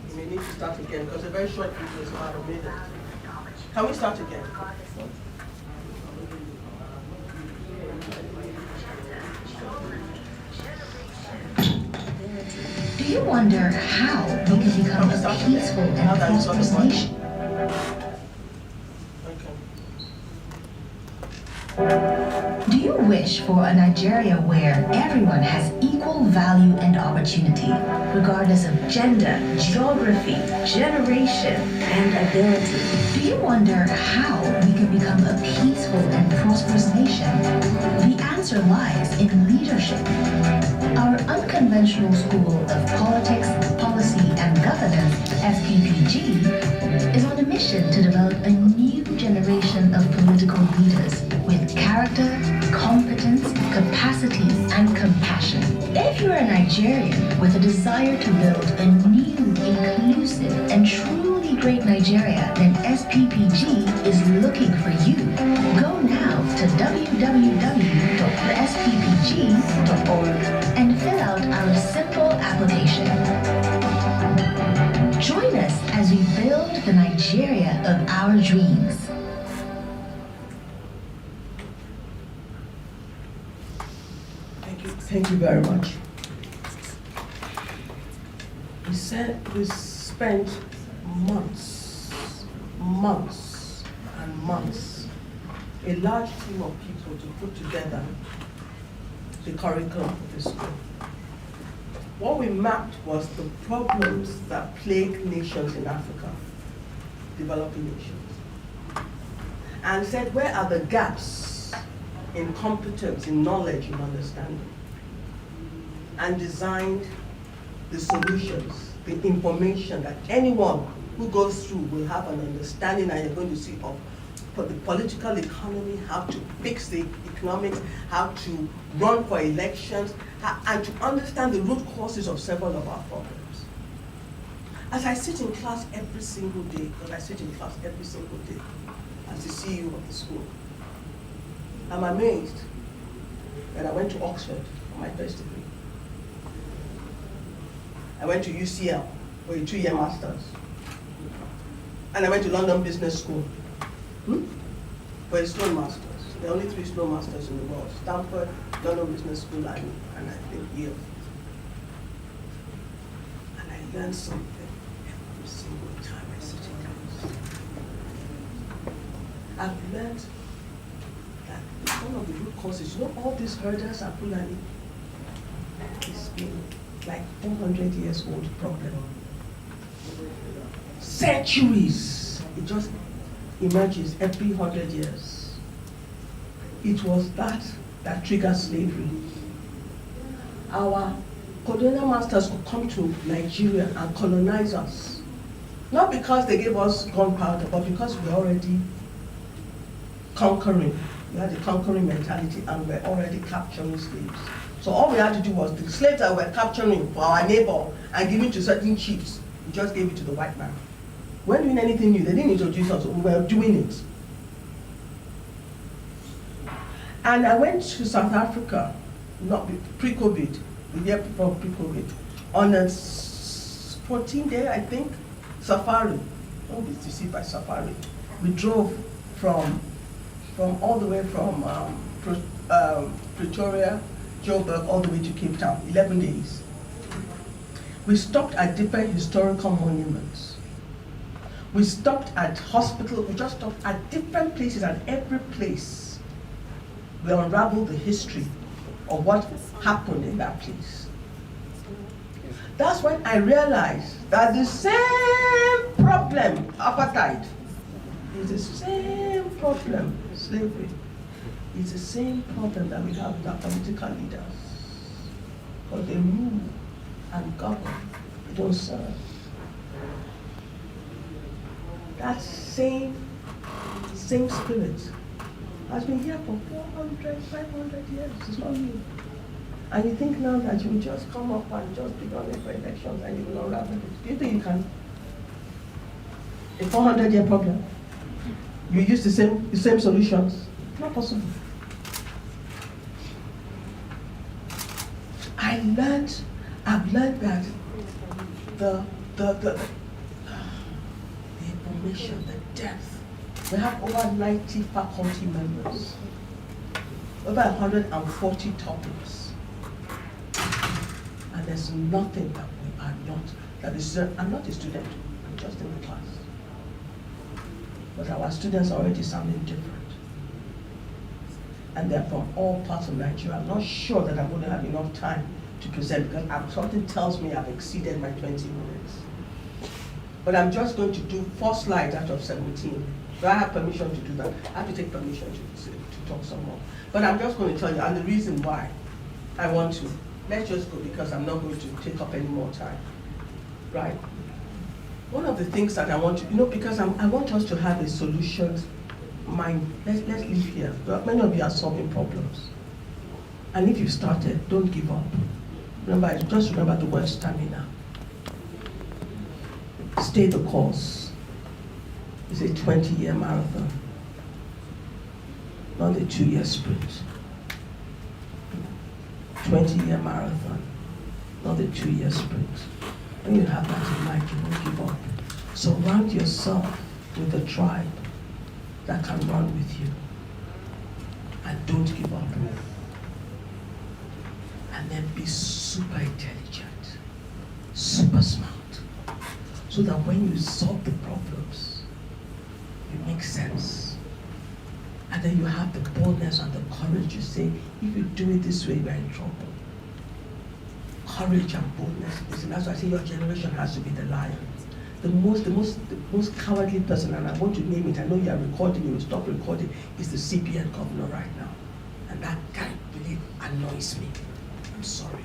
Speaker 9: You may need to start again, because a very short video is about a minute. Can we start again?
Speaker 12: Do you wonder how we can become a peaceful and prosperous nation? Do you wish for a Nigeria where everyone has equal value and opportunity, regardless of gender, geography, generation, and ability? Do you wonder how we can become a peaceful and prosperous nation? The answer lies in leadership. Our unconventional school of politics, policy, and governance, SPPG, is on a mission to develop a new generation of political leaders with character, competence, capacity, and compassion. If you're a Nigerian with a desire to build a new, inclusive, and truly great Nigeria, then SPPG is looking for you. Go now to www.thesppg.org and fill out our simple application. Join us as we build the Nigeria of our dreams.
Speaker 9: Thank you very much. We spent months, a large team of people to put together the curriculum of the school. What we mapped was the problems that plague nations in Africa, developing nations, and said, where are the gaps in competence, in knowledge, in understanding, and designed the solutions, the information that anyone who goes through will have an understanding, and you're going to see of the political economy, how to fix the economics, how to run for elections, and to understand the root causes of several of our problems. As I sit in class every single day, because I sit in class every single day as the CEO of the school, I'm amazed that I went to Oxford for my first degree. I went to UCL for a 2-year master's. And I went to London Business School for a Sloan Masters. There are only 3 Sloan Masters in the world: Stanford, London Business School, and I think Yale. And I learned something every single time I sit in class. I've learned that one of the root causes, you know, all these herders are Fulani. It's been like 400 years old problem. Centuries. It just emerges every 100 years. It was that triggered slavery. Our colonial masters could come to Nigeria and colonize us. Not because they gave us gunpowder, but because we were already conquering. We had a conquering mentality and we were already capturing slaves. So all we had to do was the slaves that we were capturing for our neighbor and giving to certain chiefs, we just gave it to the white man. We weren't doing anything new. They didn't introduce us, we were doing it. And I went to South Africa, not pre-COVID, the year before pre-COVID, on a 14-day, I think, safari. Don't be deceived by safari. We drove from all the way from Pretoria, Joburg, all the way to Cape Town, 11 days. We stopped at different historical monuments. We stopped at hospitals, we just stopped at different places, and every place we unraveled the history of what happened in that place. That's when I realized that the same problem, apartheid, is the same problem, slavery, is the same problem that we have with our political leaders. But they rule and govern, they don't serve. That same spirit has been here for 400, 500 years. It's not new. And you think now that you will just come up and just be running for elections and you will unravel it. Do you think you can? A 400-year problem. You use the same solutions. Not possible. I've learned that the information, the depth. We have over 90 faculty members, over 140 topics, and there's nothing that we are not, that is, I'm not a student, I'm just in the class. But our students are already sounding different. And they're from all parts of Nigeria. I'm not sure that I'm going to have enough time to present because something tells me I've exceeded my 20 minutes. But I'm just going to do 4 slides out of 17. Do I have permission to do that? I have to take permission to talk some more. But I'm just going to tell you, and the reason why I want to, let's just go because I'm not going to take up any more time, right? One of the things that I want to, because I want us to have a solutions mind. Let's live here. Many of you are solving problems. And if you've started, don't give up. Just remember the word stamina. Stay the course. It's a 20-year marathon, not a 2-year sprint. 20-year marathon, not a 2-year sprint. When you have that in mind, you won't give up. Surround yourself with a tribe that can run with you. And don't give up. And then be super intelligent, super smart. So that when you solve the problems, you make sense. And then you have the boldness and the courage to say, if you do it this way, you're in trouble. Courage and boldness. Listen, that's why I say your generation has to be the lion. The most cowardly person, and I want to name it, I know you are recording, you will stop recording, is the CBN governor right now. And that guy really annoys me. I'm sorry.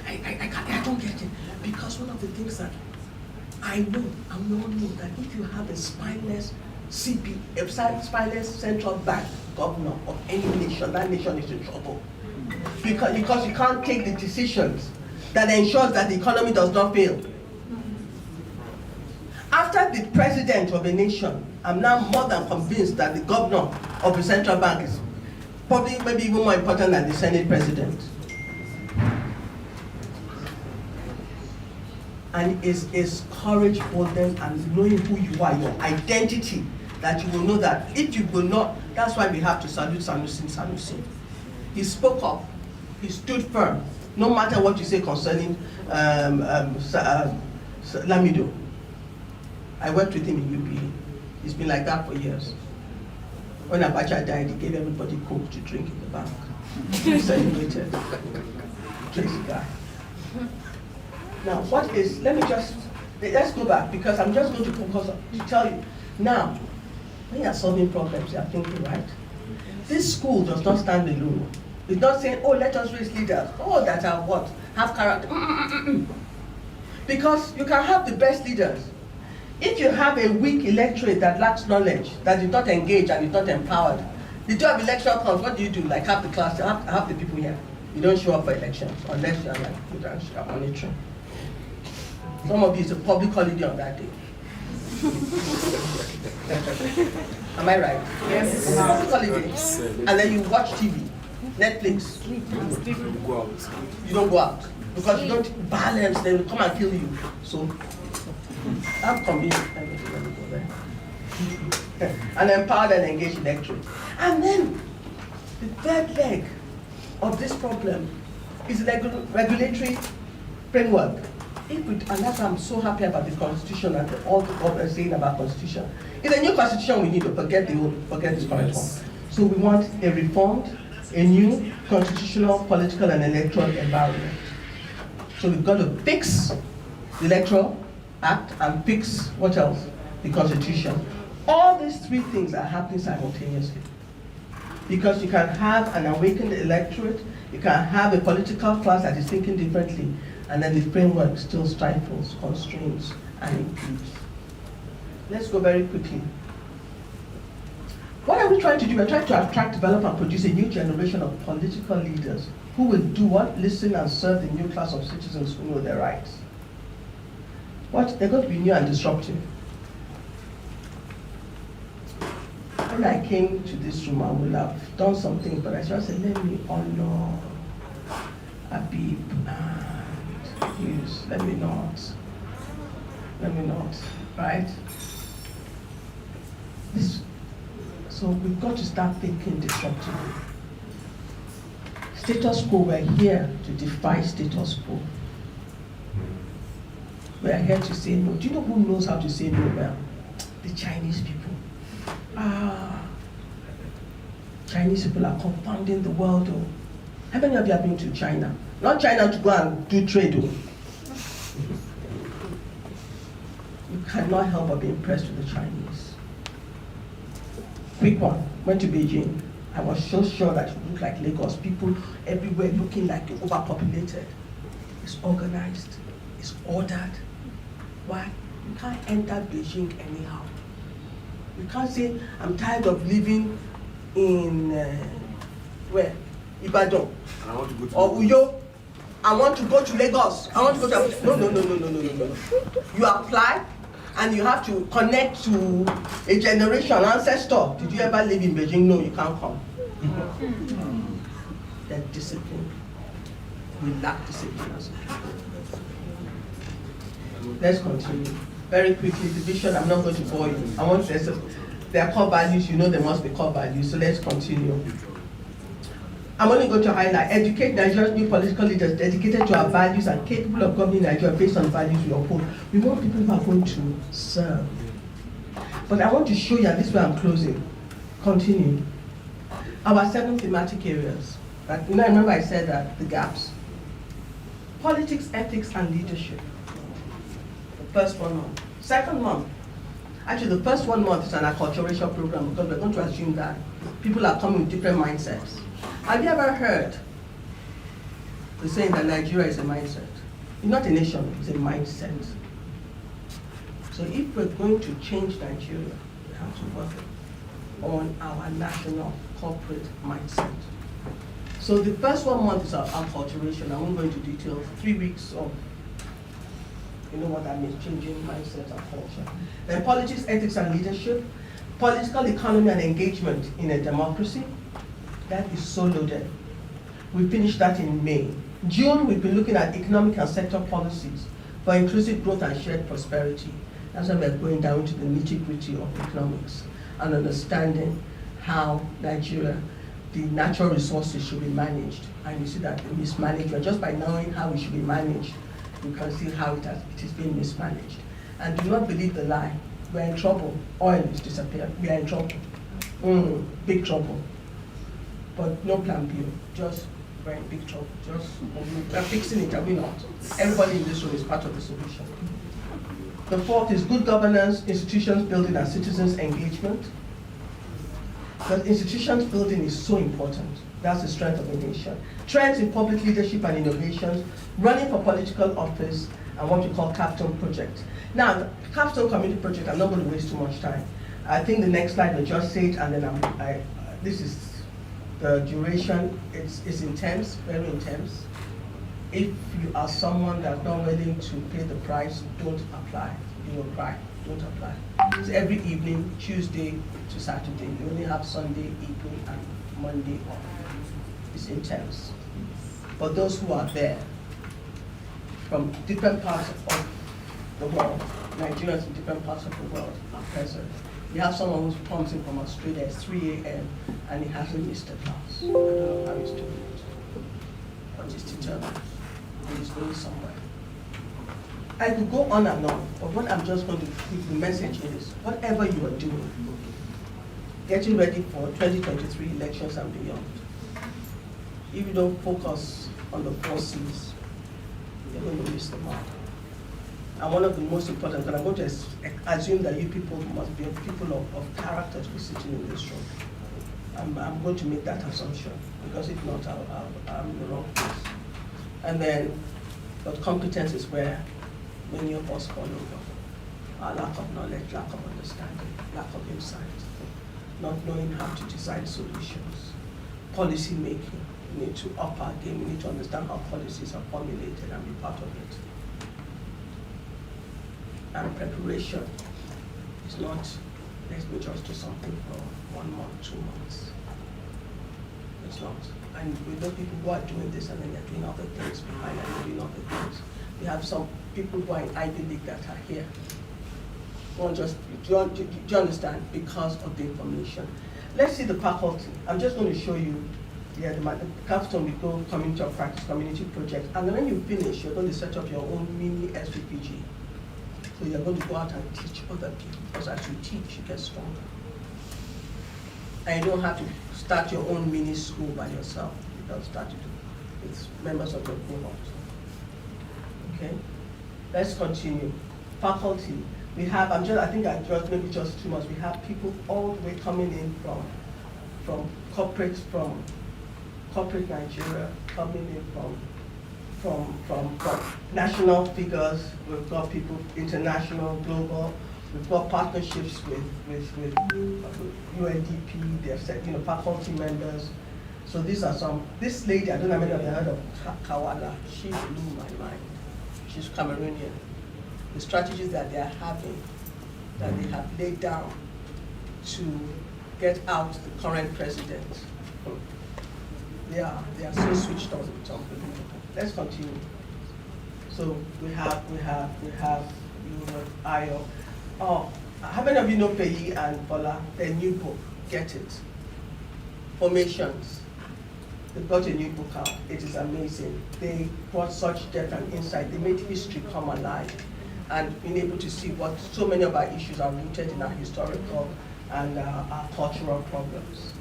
Speaker 9: I don't get it. Because one of the things that I know, and we all know, that if you have a spineless spineless central bank governor of any nation, that nation is in trouble. Because you can't take the decisions that ensures that the economy does not fail. After the president of a nation, I'm now more than convinced that the governor of the central bank is probably maybe even more important than the Senate president. And is courage, boldness, and knowing who you are, your identity, that you will know that if you will not, that's why we have to salute Sanusi. He spoke up, he stood firm, no matter what you say concerning Lamido. I worked with him in UPE. He's been like that for years. When Abacha died, he gave everybody Coke to drink in the bank. He celebrated. Crazy guy. Now, let's go back, because I'm just going to focus to tell you. Now, when you're solving problems, you're thinking, right? This school does not stand alone. It's not saying, oh, let us raise leaders. Oh, that are what? Have character. Because you can have the best leaders. If you have a weak electorate that lacks knowledge, that is not engaged and is not empowered, the day of election comes, what do? Like half the class, half the people here, you don't show up for elections unless you're like, you're monitoring. Some of you, it's a public holiday on that day. Am I right? Yes. It's a public holiday. And then you watch TV, Netflix. You don't go out. Because you don't balance, they will come and kill you. So, I'm convinced. Let me go there. An empowered and engaged electorate. And then, the third leg of this problem is regulatory framework. And that's why I'm so happy about the Constitution and all the government saying about Constitution. It's a new Constitution we need to forget this current one. So we want a reformed, a new constitutional, political, and electoral environment. So we've got to fix the Electoral Act and fix, what else? The Constitution. All these three things are happening simultaneously. Because you can have an awakened electorate, you can have a political class that is thinking differently, and then the framework still stifles, constrains, and impedes. Let's go very quickly. What are we trying to do? We're trying to attract, develop, and produce a new generation of political leaders who will do what? Listen and serve the new class of citizens who know their rights. What? They're going to be new and disruptive. When I came to this room, I would have done something, but I just said, let me honor Habib and Hughes. Let me not, right? So we've got to start thinking disruptively. Status quo, we're here to defy status quo. We're here to say no. Do you know who knows how to say no well? The Chinese people. Chinese people are confounding the world. Oh. How many of you have been to China? Not China to go and do trade. Oh. You cannot help but be impressed with the Chinese. Quick one, went to Beijing. I was so sure that it looked like Lagos. People everywhere looking like overpopulated. It's organized, it's ordered. Why? You can't enter Beijing anyhow. You can't say, I'm tired of living in, where? Ibadan. I want to go to or Uyo. I want to go to Lagos. I want to go to, no. You apply and you have to connect to a generation, ancestor. Did you ever live in Beijing? No, you can't come. They're disciplined. We lack discipline as a people. Let's continue. Very quickly, the vision, I'm not going to bore you. I want to, there are core values, you know there must be core values, so let's continue. I'm only going to highlight, educate Nigeria's new political leaders dedicated to our values and capable of governing Nigeria based on values we uphold. We want people who are going to serve. But I want to show you, and this way I'm closing. Continue. Our 7 thematic areas. Right? You know, remember I said that, the gaps. Politics, ethics, and leadership. First 1 month. Second month, Actually, the first 1 month is an acculturation program because we're going to assume that people are coming with different mindsets. Have you ever heard the saying that Nigeria is a mindset? It's not a nation, it's a mindset. So if we're going to change Nigeria, we have to work on our national corporate mindset. So the first 1 month is our acculturation. I won't go into details. 3 weeks of, you know what that means, changing mindset and culture. Then politics, ethics, and leadership. Political economy and engagement in a democracy. That is so loaded. We finished that in May. June, we've been looking at economic and sector policies for inclusive growth and shared prosperity. That's when we're going down to the nitty-gritty of economics and understanding how Nigeria, the natural resources should be managed. And you see that the mismanagement, just by knowing how it should be managed, you can see how it is being mismanaged. And do not believe the lie. We're in trouble. Oil is disappearing. We are in trouble. Big trouble. But no plan B. Just we're in big trouble. Just we're fixing it, are we not? Everybody in this room is part of the solution. The fourth is good governance, institutions building, and citizens engagement. Because institutions building is so important. That's the strength of a nation. Trends in public leadership and innovations, running for political office, and what we call capstone project. Now, the capstone community project, I'm not going to waste too much time. I think the next slide will just say it, and then this is the duration. It's intense, very intense. If you are someone that's not willing to pay the price, don't apply. You will cry. Don't apply. It's every evening, Tuesday to Saturday. You only have Sunday evening and Monday off. It's intense. For those who are there, from different parts of the world, Nigerians in different parts of the world are present. You have someone who comes in from Australia at 3 a.m. and he hasn't missed a class. I don't know how he's doing it, but he's determined. He's going somewhere. I could go on and on, but what I'm just going to give the message is, whatever you are doing, getting ready for 2023 elections and beyond, if you don't focus on the 4 C's, you're going to miss the mark. And one of the most important, and I'm going to assume that you people must be people of character to be sitting in this room. I'm going to make that assumption, because if not, I'm in the wrong place. And then, but competence is where many of us fall over. Our lack of knowledge, lack of understanding, lack of insight, not knowing how to design solutions. Policy making, we need to up our game, we need to understand how policies are formulated and be part of it. And preparation is not, let's me just do something for 1 month, 2 months. It's not. And we know people who are doing this and then they're doing other things behind and they're doing other things. We have some people who are in Ivy League that are here. Do you understand? Because of the information. Let's see the faculty. I'm just going to show you the capstone. We go community of practice, community project. And then when you finish, you're going to set up your own mini SVPG. So you're going to go out and teach other people. Because as you teach, you get stronger. And you don't have to start your own mini school by yourself. You can start it with members of your cohort. Okay? Let's continue. Faculty. We have, I think I just maybe just 2 months. We have people all the way coming in from corporate Nigeria, coming in from national figures. We've got people international, global. We've got partnerships with UNDP. They've said, faculty members. So these are some. This lady, I don't know how many of you heard of Kawala. She blew my mind. She's Cameroonian. The strategies that they are having, that they have laid down to get out the current president. They are so switched on. It's unbelievable. Let's continue. So we have Ayo. Oh, how many of you know Peyi and Bola? Their new book, Get It. Formations. They've got a new book out. It is amazing. They brought such depth and insight. They made history come alive and been able to see what so many of our issues are rooted in our historical and our cultural problems.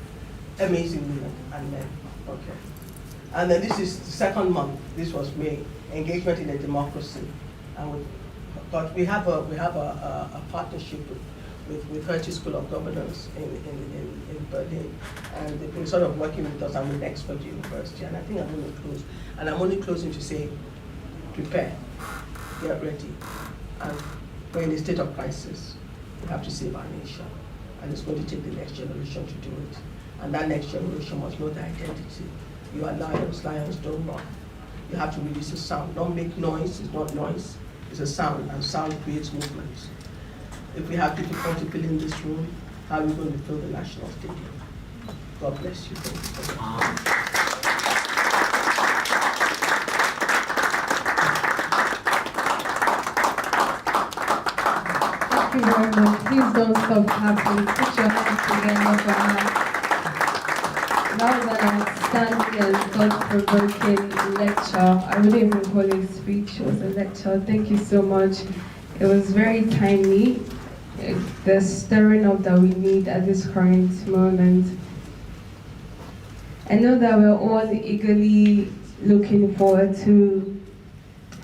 Speaker 9: Amazing women and men. Okay. And then this is the second month. This was May. Engagement in a democracy. And we have a partnership with Hertie School of Governance in Berlin, and they've been sort of working with us and with Oxford University, and I think I'm going to close. And I'm only closing to say, prepare, get ready, and we're in a state of crisis. We have to save our nation, and it's going to take the next generation to do it. And that next generation must know their identity. You are lions, lions don't run. You have to release a sound. Don't make noise, it's not noise, it's a sound, and sound creates movement. If we have difficulty filling this room, how are we going to fill the National Stadium? God bless you. Thank you so much.
Speaker 6: Thank you very much. Please don't stop clapping. Put your hands together for her. That was an outstanding and thought-provoking lecture. I wouldn't even call it a speech, it was a lecture. Thank you so much. It was very timely. The stirring up that we need at this current moment. I know that we're all eagerly looking forward to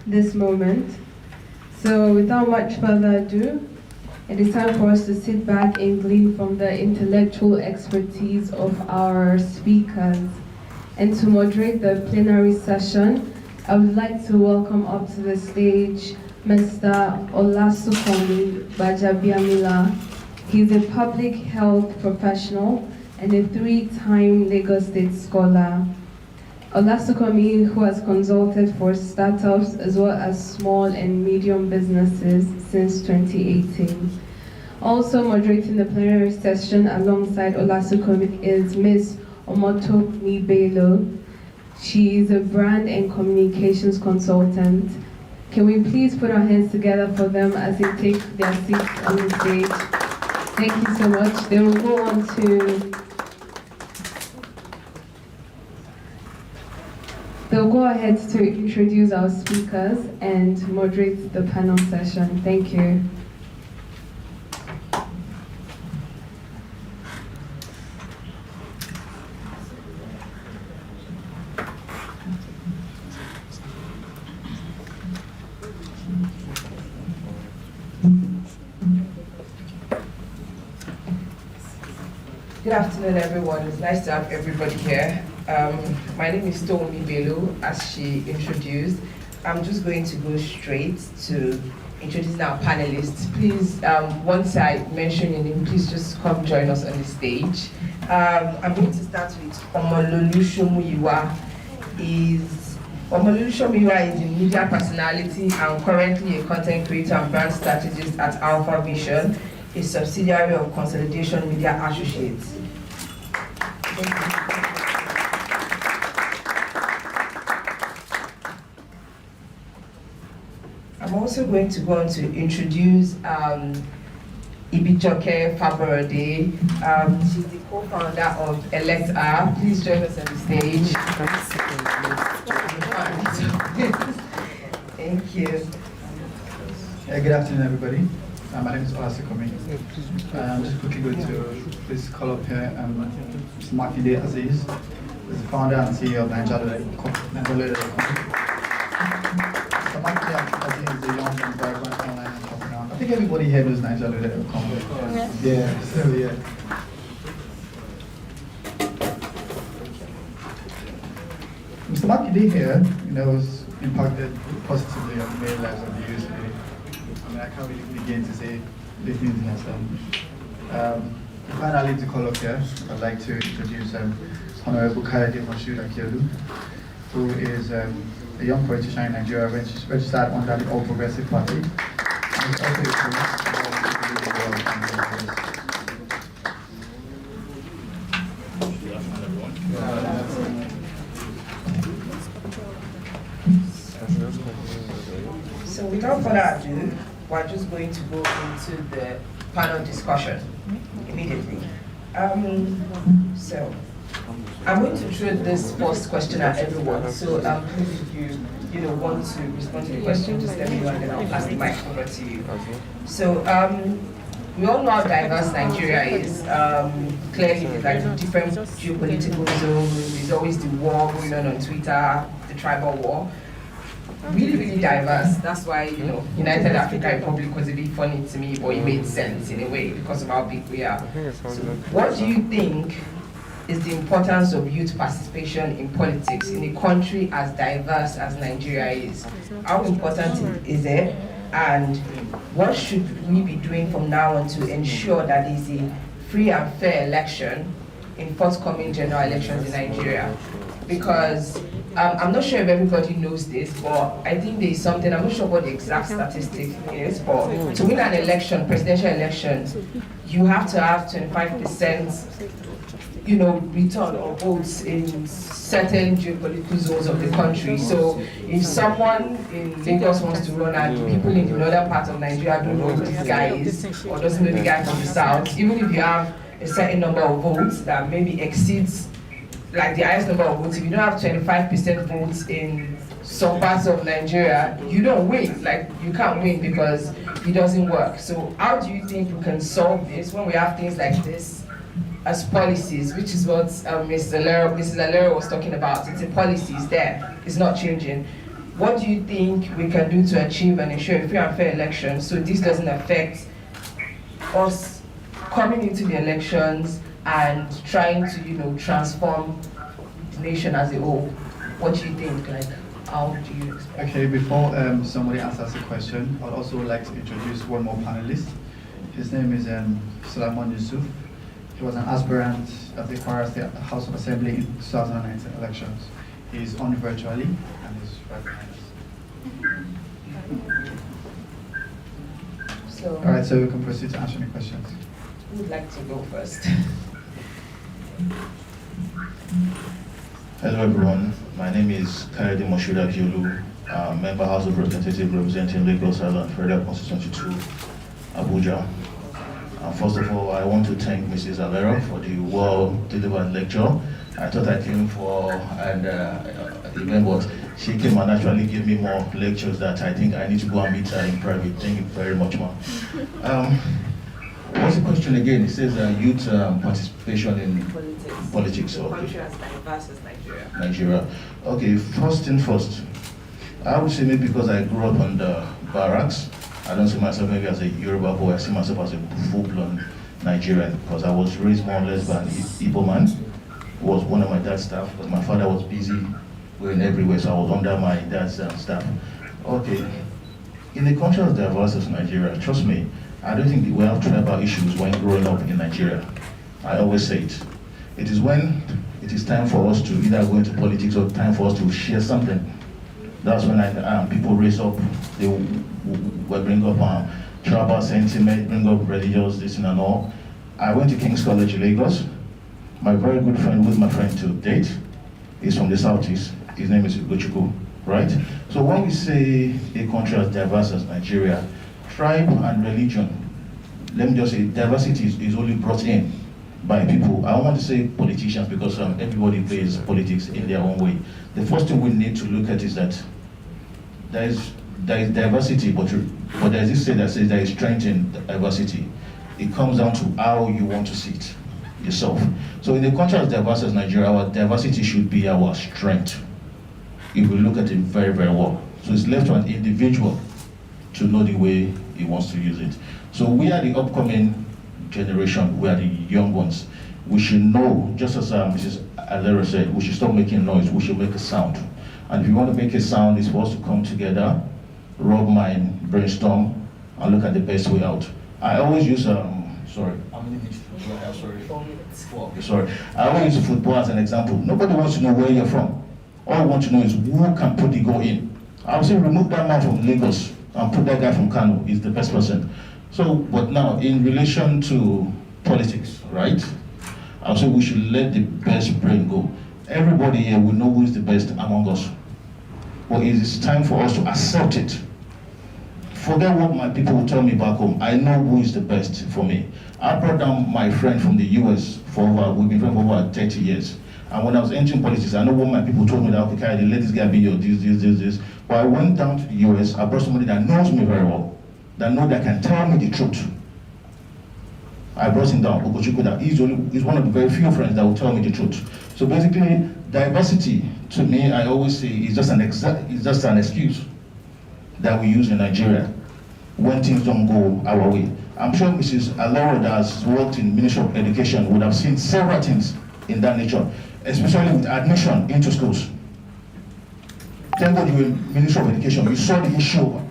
Speaker 6: this moment. So without much further ado, it is time for us to sit back and glean from the intellectual expertise of our speakers. And to moderate the plenary session, I would like to welcome up to the stage Mr. Olasukomi Bajabiamila. He's a public health professional and a 3-time Lagos State scholar. Olasukomi, who has consulted for startups as well as small and medium businesses since 2018. Also moderating the plenary session alongside Olasukomi is Ms. Omotomi Bello. She is a brand and communications consultant. Can we please put our hands together for them as they take their seats on the stage? Thank you so much. They will go on to They'll go ahead to introduce our speakers and moderate the panel session. Thank you.
Speaker 13: Good afternoon, everyone. It's nice to have everybody here. My name is Tomi Bello, as she introduced. I'm just going to go straight to introducing our panelists. Please, once I mention your name, please just come join us on the stage. I'm going to start with Omololu Shomuyiwa. Omololu Shomuyiwa is a media personality and currently a content creator and brand strategist at Alpha Vision, a subsidiary of Consolidation Media Associates. I'm also going to go on to introduce Ibijoke Faborode. She's the co-founder of Elect R. Please join us on the stage. Thank you.
Speaker 14: Good afternoon, everybody. My name is Olasukomi. I'm just quickly going to please call up here Mr. Makinde Aziz, who's the founder and CEO of Nigeria.com. Mr. Makinde Aziz is a young and vibrant online entrepreneur. I think everybody here knows Nigeria.com. Yeah, so yeah. Mr. Makinde here, has impacted positively on many lives of the youth today. I can't really begin to say the things he has done. Finally, to call up here, I'd like to introduce Honorable Kayode Moshood Akiolu, who is a young politician in Nigeria, registered under the All Progressive Party. And is also a
Speaker 13: So without further ado, we're just going to go into the panel discussion immediately. So I'm going to throw this first question at everyone. So please, if you want to respond to the question, just let me know and then I'll pass the mic over to you. So we all know how diverse Nigeria is. Clearly, there's like different geopolitical zones. There's always the war going on Twitter, the tribal war. really, really diverse. That's why, you know, United African Republic was a bit funny to me, but it made sense in a way because of how big we are. So what do you think is the importance of youth participation in politics in a country as diverse as Nigeria is? How important is it? And what should we be doing from now on to ensure that there is a free and fair election in forthcoming general elections in Nigeria? Because I'm not sure if everybody knows this, but I think there is something, I'm not sure what the exact statistic is, but to win an election, presidential election, you have to have 25%, you know, return of votes in certain geopolitical zones of the country. So if someone in Lagos wants to run and people in the northern part of Nigeria don't know who this guy is, or doesn't know the guy from the south, even if you have a certain number of votes that maybe exceeds like the highest number of votes, if you don't have 25% votes in some parts of Nigeria, you don't win. Like, you can't win because it doesn't work. So how do you think we can solve this when we have things like this as policies, which is what Mrs. Alero was talking about? It's a policy, it's there, it's not changing. What do you think we can do to achieve and ensure a free and fair election so this doesn't affect us coming into the elections and trying to, you know, transform the nation as a whole? What do you think? Like, how do you expect?
Speaker 14: Okay, before somebody answers the question, I'd also like to introduce one more panelist. His name is Sulaiman Yusuf. He was an aspirant of the Kwara State House of Assembly in 2019 elections. He's on virtually and he's right behind us.
Speaker 13: So,
Speaker 14: all right, so we can proceed to answer any questions.
Speaker 13: who would like to go first?
Speaker 1: Hello everyone, my name is Kayode Moshood Akiolu, member House of Representatives representing Lagos Island Federal Constituency 2, Abuja. First of all, I want to thank Mrs. Alero for the well-delivered lecture. I thought I came for an event, but she came and actually gave me more lectures that I think I need to go and meet her in private. Thank you very much, ma'am. What's the question again? It says youth participation in politics. Okay.
Speaker 13: Country as diverse as Nigeria.
Speaker 1: Nigeria. Okay, first thing first. I would say maybe because I grew up on the barracks, I don't see myself maybe as a Yoruba boy, I see myself as a full-blown Nigerian because I was raised more or less by an Igbo man who was one of my dad's staff, but my father was busy going everywhere, so I was under my dad's staff. Okay, in a country as diverse as Nigeria, trust me, I don't think we have tribal issues when growing up in Nigeria. I always say it. It is when it is time for us to either go into politics or time for us to share something. That's when people raise up, they will bring up tribal sentiment, bring up religious, this and all. I went to King's College in Lagos. My very good friend, who's my friend to date, is from the Southeast. His name is Ugochukwu, right? So when we say a country as diverse as Nigeria, tribe and religion, let me just say diversity is only brought in by people. I don't want to say politicians because everybody plays politics in their own way. The first thing we need to look at is that there is diversity, but there is this saying that says there is strength in diversity. It comes down to how you want to see it yourself. So in a country as diverse as Nigeria, our diversity should be our strength, if we look at it very, very well. So it's left to an individual to know the way he wants to use it. So we are the upcoming generation, we are the young ones. We should know, just as Mrs. Alero said, we should stop making noise, we should make a sound. And if you want to make a sound, it's for us to come together, rub mind, brainstorm, and look at the best way out. I always use, sorry, how many minutes do I have? Sorry. 4 minutes. 4, okay, sorry. I always use football as an example. Nobody wants to know where you're from. All I want to know is who can put the goal in. I would say remove that man from Lagos and put that guy from Kano. He's the best person. So, but now, in relation to politics, right? I would say we should let the best brain go. Everybody here will know who is the best among us. But it is time for us to accept it. Forget what my people will tell me back home. I know who is the best for me. I brought down my friend from the US we've been friends for over 30 years. And when I was entering politics, I know what my people told me that, okay, Kayode, let this guy be your this. But I went down to the US, I brought somebody that knows me very well, that can tell me the truth. I brought him down, Ugochukwu, that he's one of the very few friends that will tell me the truth. So basically, diversity, to me, I always say, is just an excuse that we use in Nigeria when things don't go our way. I'm sure Mrs. Aloro, that has worked in Ministry of Education, would have seen several things in that nature, especially with admission into schools. Thank God you were in Ministry of Education. You saw the issue of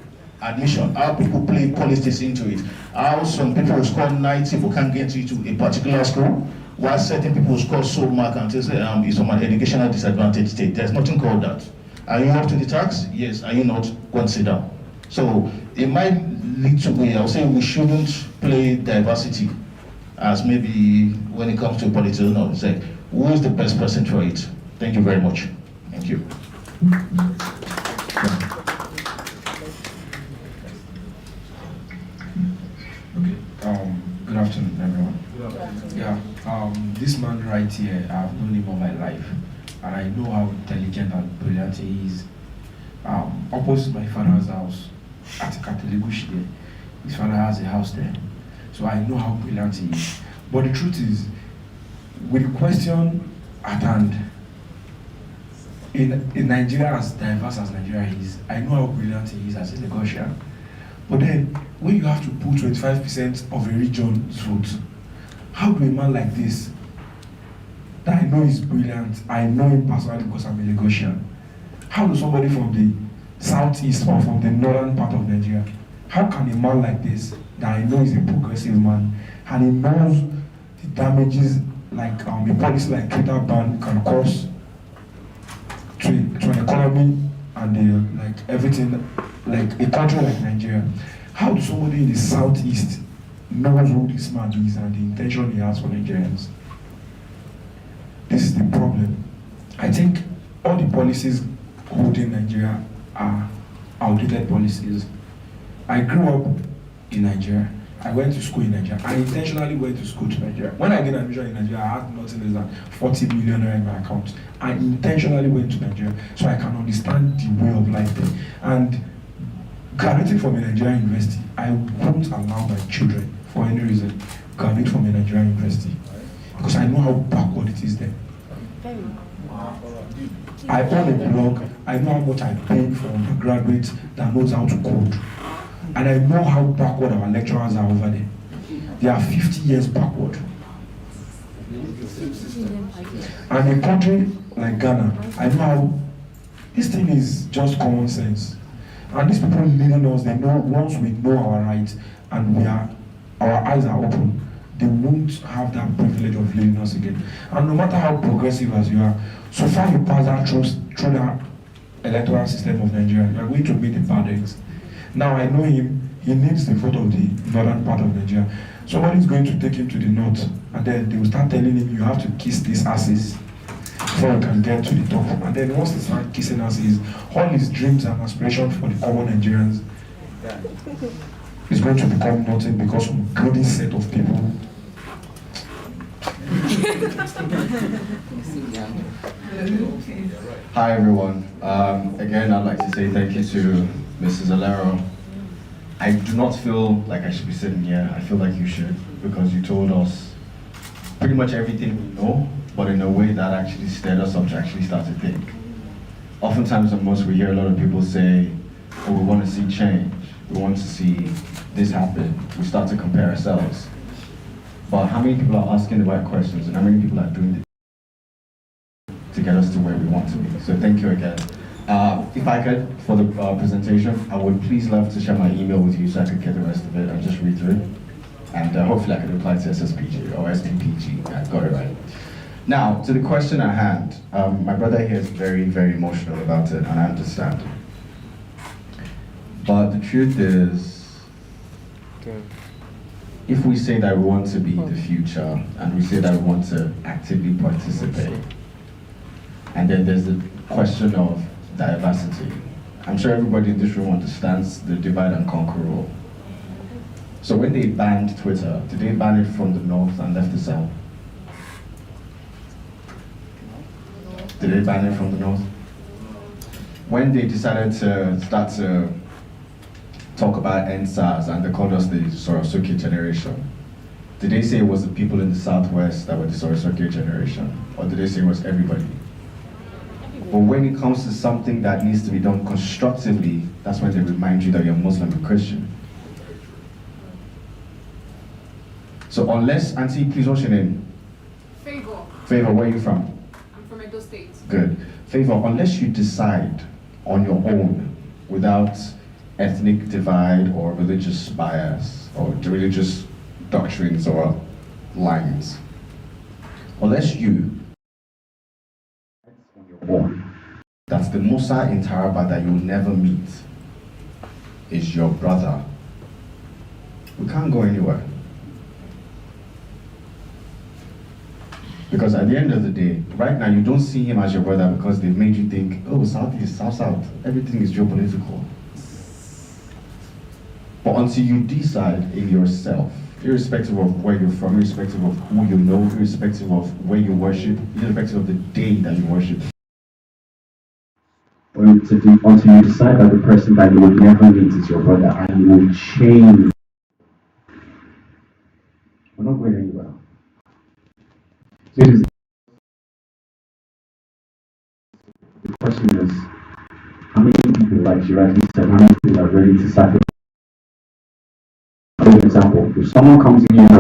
Speaker 1: admission, how people play politics into it, how some people will score 90 who can't get into a particular school, while certain people will score so much and say it's from an educational disadvantaged state. There's nothing called that. Are you up to the task? Yes. Are you not? Consider. So it might lead to, I'll say we shouldn't play diversity as maybe when it comes to politics. No, it's like, who is the best person for it? Thank you very much. Thank you.
Speaker 15: Good afternoon, everyone. Yeah, this man right here, I've known him all my life, and I know how intelligent and brilliant he is. Opposite my father's house, at Katelegushi there, his father has a house there, so I know how brilliant he is. But the truth is, with the question at hand, in Nigeria, as diverse as Nigeria is, I know how brilliant he is as a negotiator. But then, when you have to put 25% of a region's vote, how do a man like this, that I know is brilliant, I know him personally because I'm a Lagosian, how does somebody from the southeast or from the northern part of Nigeria, how can a man like this, that I know is a progressive man, and he knows the damages like a policy like Twitter ban can cause to an economy and like everything, like a country like Nigeria, how does somebody in the southeast knows who this man is and the intention he has for Nigerians? This is the problem. I think all the policies holding Nigeria are outdated policies. I grew up in Nigeria. I went to school in Nigeria. I intentionally went to school to Nigeria. When I did admission in Nigeria, I had nothing less than 40 million naira in my account. I intentionally went to Nigeria so I can understand the way of life there. And graduating from a Nigerian university, I won't allow my children, for any reason, graduate from a Nigerian university. Because I know how backward it is there. I own a blog. I know how much I pay for undergraduates that knows how to code. And I know how backward our lecturers are over there. They are 50 years backward. And a country like Ghana, I know how this thing is just common sense. And these people leading us, they know once we know our rights and our eyes are open, they won't have that privilege of leading us again. And no matter how progressive as you are, so far you pass that through the electoral system of Nigeria, you are going to meet the bad eggs. Now I know him, he needs the vote of the northern part of Nigeria. Somebody's going to take him to the north, and then they will start telling him, you have to kiss these asses before you can get to the top. And then once they start kissing asses, all his dreams and aspirations for the common Nigerians is going to become nothing because of a greedy set of people.
Speaker 16: Hi everyone. Again, I'd like to say thank you to Mrs. Alero. I do not feel like I should be sitting here. I feel like you should, because you told us pretty much everything we know, but in a way that actually stirred us up to actually start to think. Oftentimes at most we hear a lot of people say, oh, we want to see change. We want to see this happen. We start to compare ourselves. But how many people are asking the right questions and how many people are doing it to get us to where we want to be? So thank you again. If I could, for the presentation, I would please love to share my email with you so I could get the rest of it and just read through. And hopefully I could reply to SSPG or SPPG. I got it right. Now, to the question at hand, my brother here is very, very emotional about it, and I understand. But the truth is, if we say that we want to be the future, and we say that we want to actively participate, and then there's the question of diversity. I'm sure everybody in this room understands the divide and conquer rule. So when they banned Twitter, did they ban it from the north and left the south? Did they ban it from the north? When they decided to start to talk about NSAS and they called us the Sorosuke generation, Did they say it was the people in the Southwest that were the Sorosokyo generation? Or did they say it was everybody? But when it comes to something that needs to be done constructively, that's when they remind you that you're Muslim and Christian. So unless, Auntie, please, what's your name?
Speaker 17: Favor.
Speaker 16: Favor, where are you from?
Speaker 17: I'm from Edo State.
Speaker 16: Good. Favor, unless you decide on your own without ethnic divide or religious bias or religious doctrines or lines, unless you on your own, that's the Musa in Taraba that you'll never meet is your brother. We can't go anywhere. Because at the end of the day, right now you don't see him as your brother because they've made you think, oh, Southeast, South, everything is geopolitical. But until you decide in yourself, irrespective of where you're from, irrespective of who you know, irrespective of where you worship, irrespective of the day that you worship, until you decide that the person that you will never meet is your brother and you will change, we're not going anywhere. So it is, the question is, how many people, like she rightly said, how many people are ready to sacrifice? For example, if someone comes in here,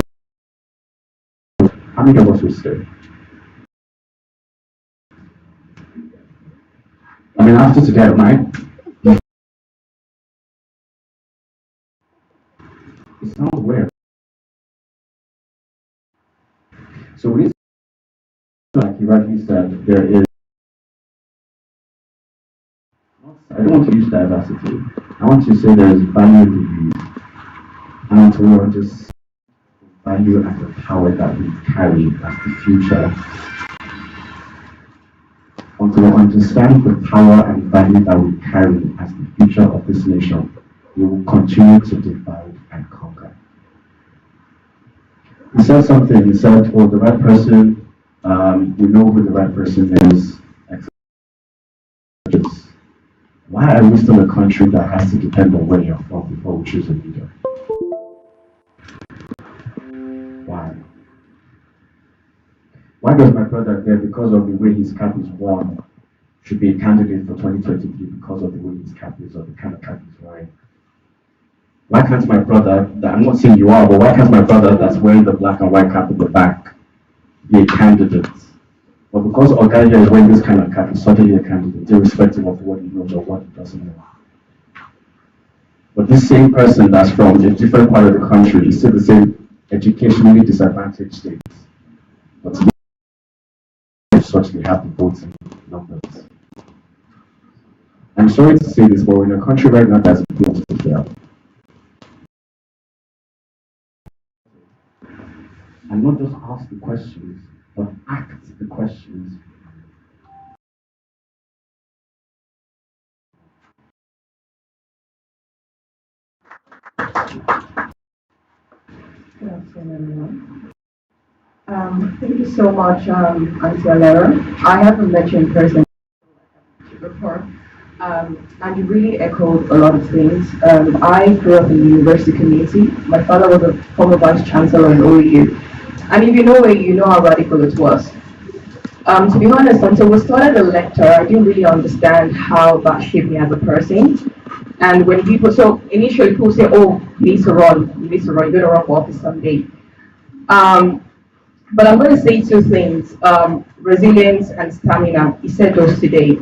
Speaker 16: how many of us will stay? I mean, after today, right? It's not weird. So it is, like you rightly said, there is, I don't want to use diversity. I want to say there is value in the youth. And until we understand value and the power that we carry as the future, until we understand the power and value that we carry as the future of this nation, we will continue to divide and conquer. He said something, he said, oh, the right person, we know who the right person is. Why are we still a country that has to depend on where you're from before we choose a leader? Why? Why does my brother there, because of the way his cap is worn, should be a candidate for 2023 because of the way his cap is or the kind of cap he's wearing? Why can't my brother, that I'm not saying you are, but why can't my brother that's wearing the black and white cap in the back be a candidate? But because Ogaya is wearing this kind of cap, he's suddenly a candidate, irrespective of what he knows or what he doesn't know. But this same person that's from a different part of the country is still the same educationally disadvantaged state. But such they have the votes in numbers. I'm sorry to say this, but we're in a country right now that's built to fail. And not just ask the questions, but act the questions.
Speaker 18: Good afternoon, everyone. Thank you so much, Auntie Alera. I haven't met you in person before, and you really echoed a lot of things. I grew up in the university community. My father was a former vice chancellor in OEU. And if you know it, you know how radical it was. To be honest, until we started the lecture, I didn't really understand how that shaped me as a person. And when people, so initially people say, oh, you need to run, you're going to run for office someday. But I'm going to say two things, resilience and stamina. He said those today.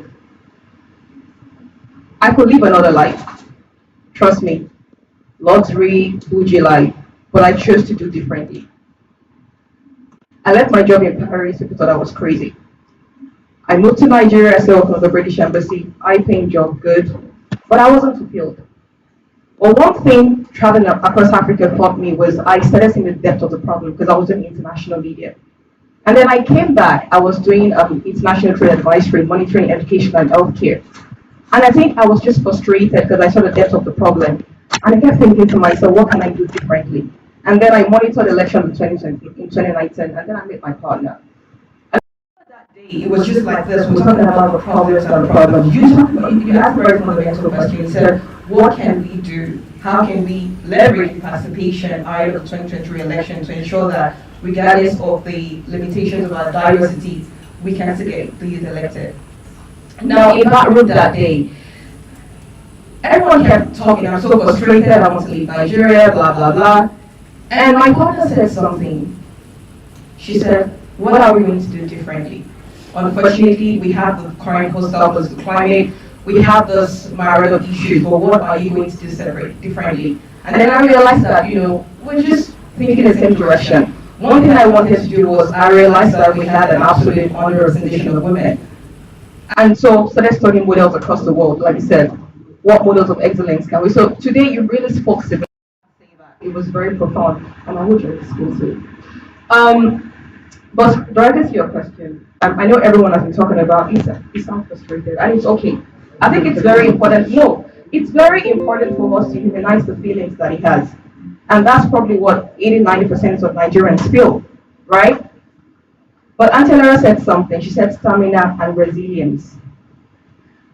Speaker 18: I could live another life, trust me, luxury, bougie life, but I chose to do differently. I left my job in Paris, people thought I was crazy. I moved to Nigeria, I set up the British Embassy, high-paying job, good, but I wasn't fulfilled. Well, one thing traveling across Africa taught me was I started seeing the depth of the problem because I was doing international media. And then I came back, I was doing international trade advisory, monitoring education and healthcare. And I think I was just frustrated because I saw the depth of the problem. And I kept thinking to myself, what can I do differently? And then I monitored the election in 2019, and then I met my partner. And that day, it was just like this, we're talking about the problems and the problems. You asked a very fundamental question. You said, what can we do? How can we leverage participation ahead of the 2023 election to ensure that regardless of the limitations of our diversity, we can still get the youth elected? Now, in that room that day, everyone kept talking, I'm so frustrated, I want to leave Nigeria, blah, blah, blah. And my partner said something. She said, what are we going to do differently? Unfortunately, we have the current hostile political climate, we have this myriad of issues, but what are you going to do differently? And then I realized that, we're just thinking in the same direction. One thing I wanted to do was I realized that we had an absolute underrepresentation of women. And so started studying models across the world, like you said, what models of excellence can we? So today you really spoke to me. It was very profound, and I would join the school too. But directly to your question, I know everyone has been talking about you sound frustrated, and it's okay. I think it's very important. No, it's very important for us to humanize the feelings that he has. And that's probably what 80-90% of Nigerians feel, right? But Auntie Lara said something. She said stamina and resilience.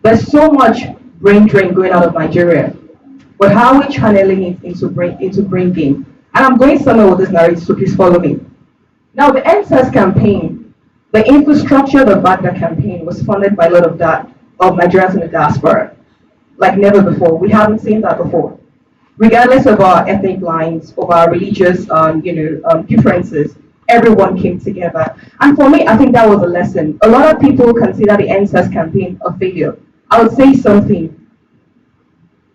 Speaker 18: There's so much brain drain going out of Nigeria. But how are we channeling it into brain gain? And I'm going somewhere with this narrative, so please follow me. Now, the NSAS campaign, the infrastructure, the Baghdad campaign was funded by a lot of Nigerians in the diaspora, like never before. We haven't seen that before. Regardless of our ethnic lines, of our religious, differences, everyone came together. And for me, I think that was a lesson. A lot of people consider the NSAS campaign a failure. I would say something.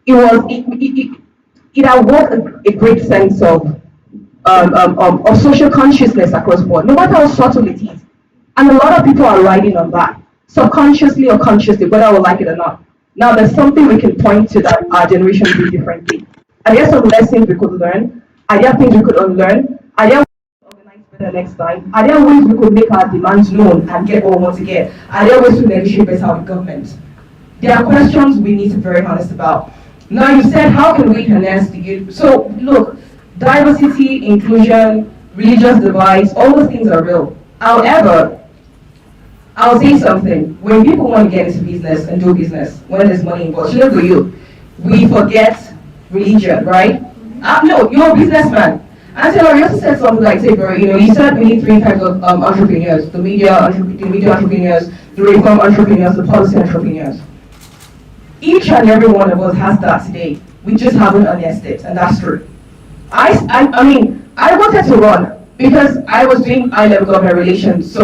Speaker 18: It awoke a great sense of social consciousness across the board, no matter how subtle it is. And a lot of people are riding on that, subconsciously or consciously, whether we like it or not. Now, there's something we can point to that our generation did differently. Are there some lessons we could learn? Are there things we could unlearn? Are there ways to organize better next time? Are there ways we could make our demands known and get what we want to get? Are there ways to negotiate better with government? There are questions we need to be very honest about. Now, you said, how can we harness the youth? So, look, diversity, inclusion, religious divides, all those things are real. However, I'll say something. When people want to get into business and do business, when there's money involved, look at you. We forget religion, right? No, you're a businessman. And so you also said something like, you said we need 3 types of entrepreneurs: the media entrepreneurs, the reform entrepreneurs, the policy entrepreneurs. Each and every one of us has that today. We just haven't harnessed it, and that's true. I wanted to run because I was doing high-level government relations. So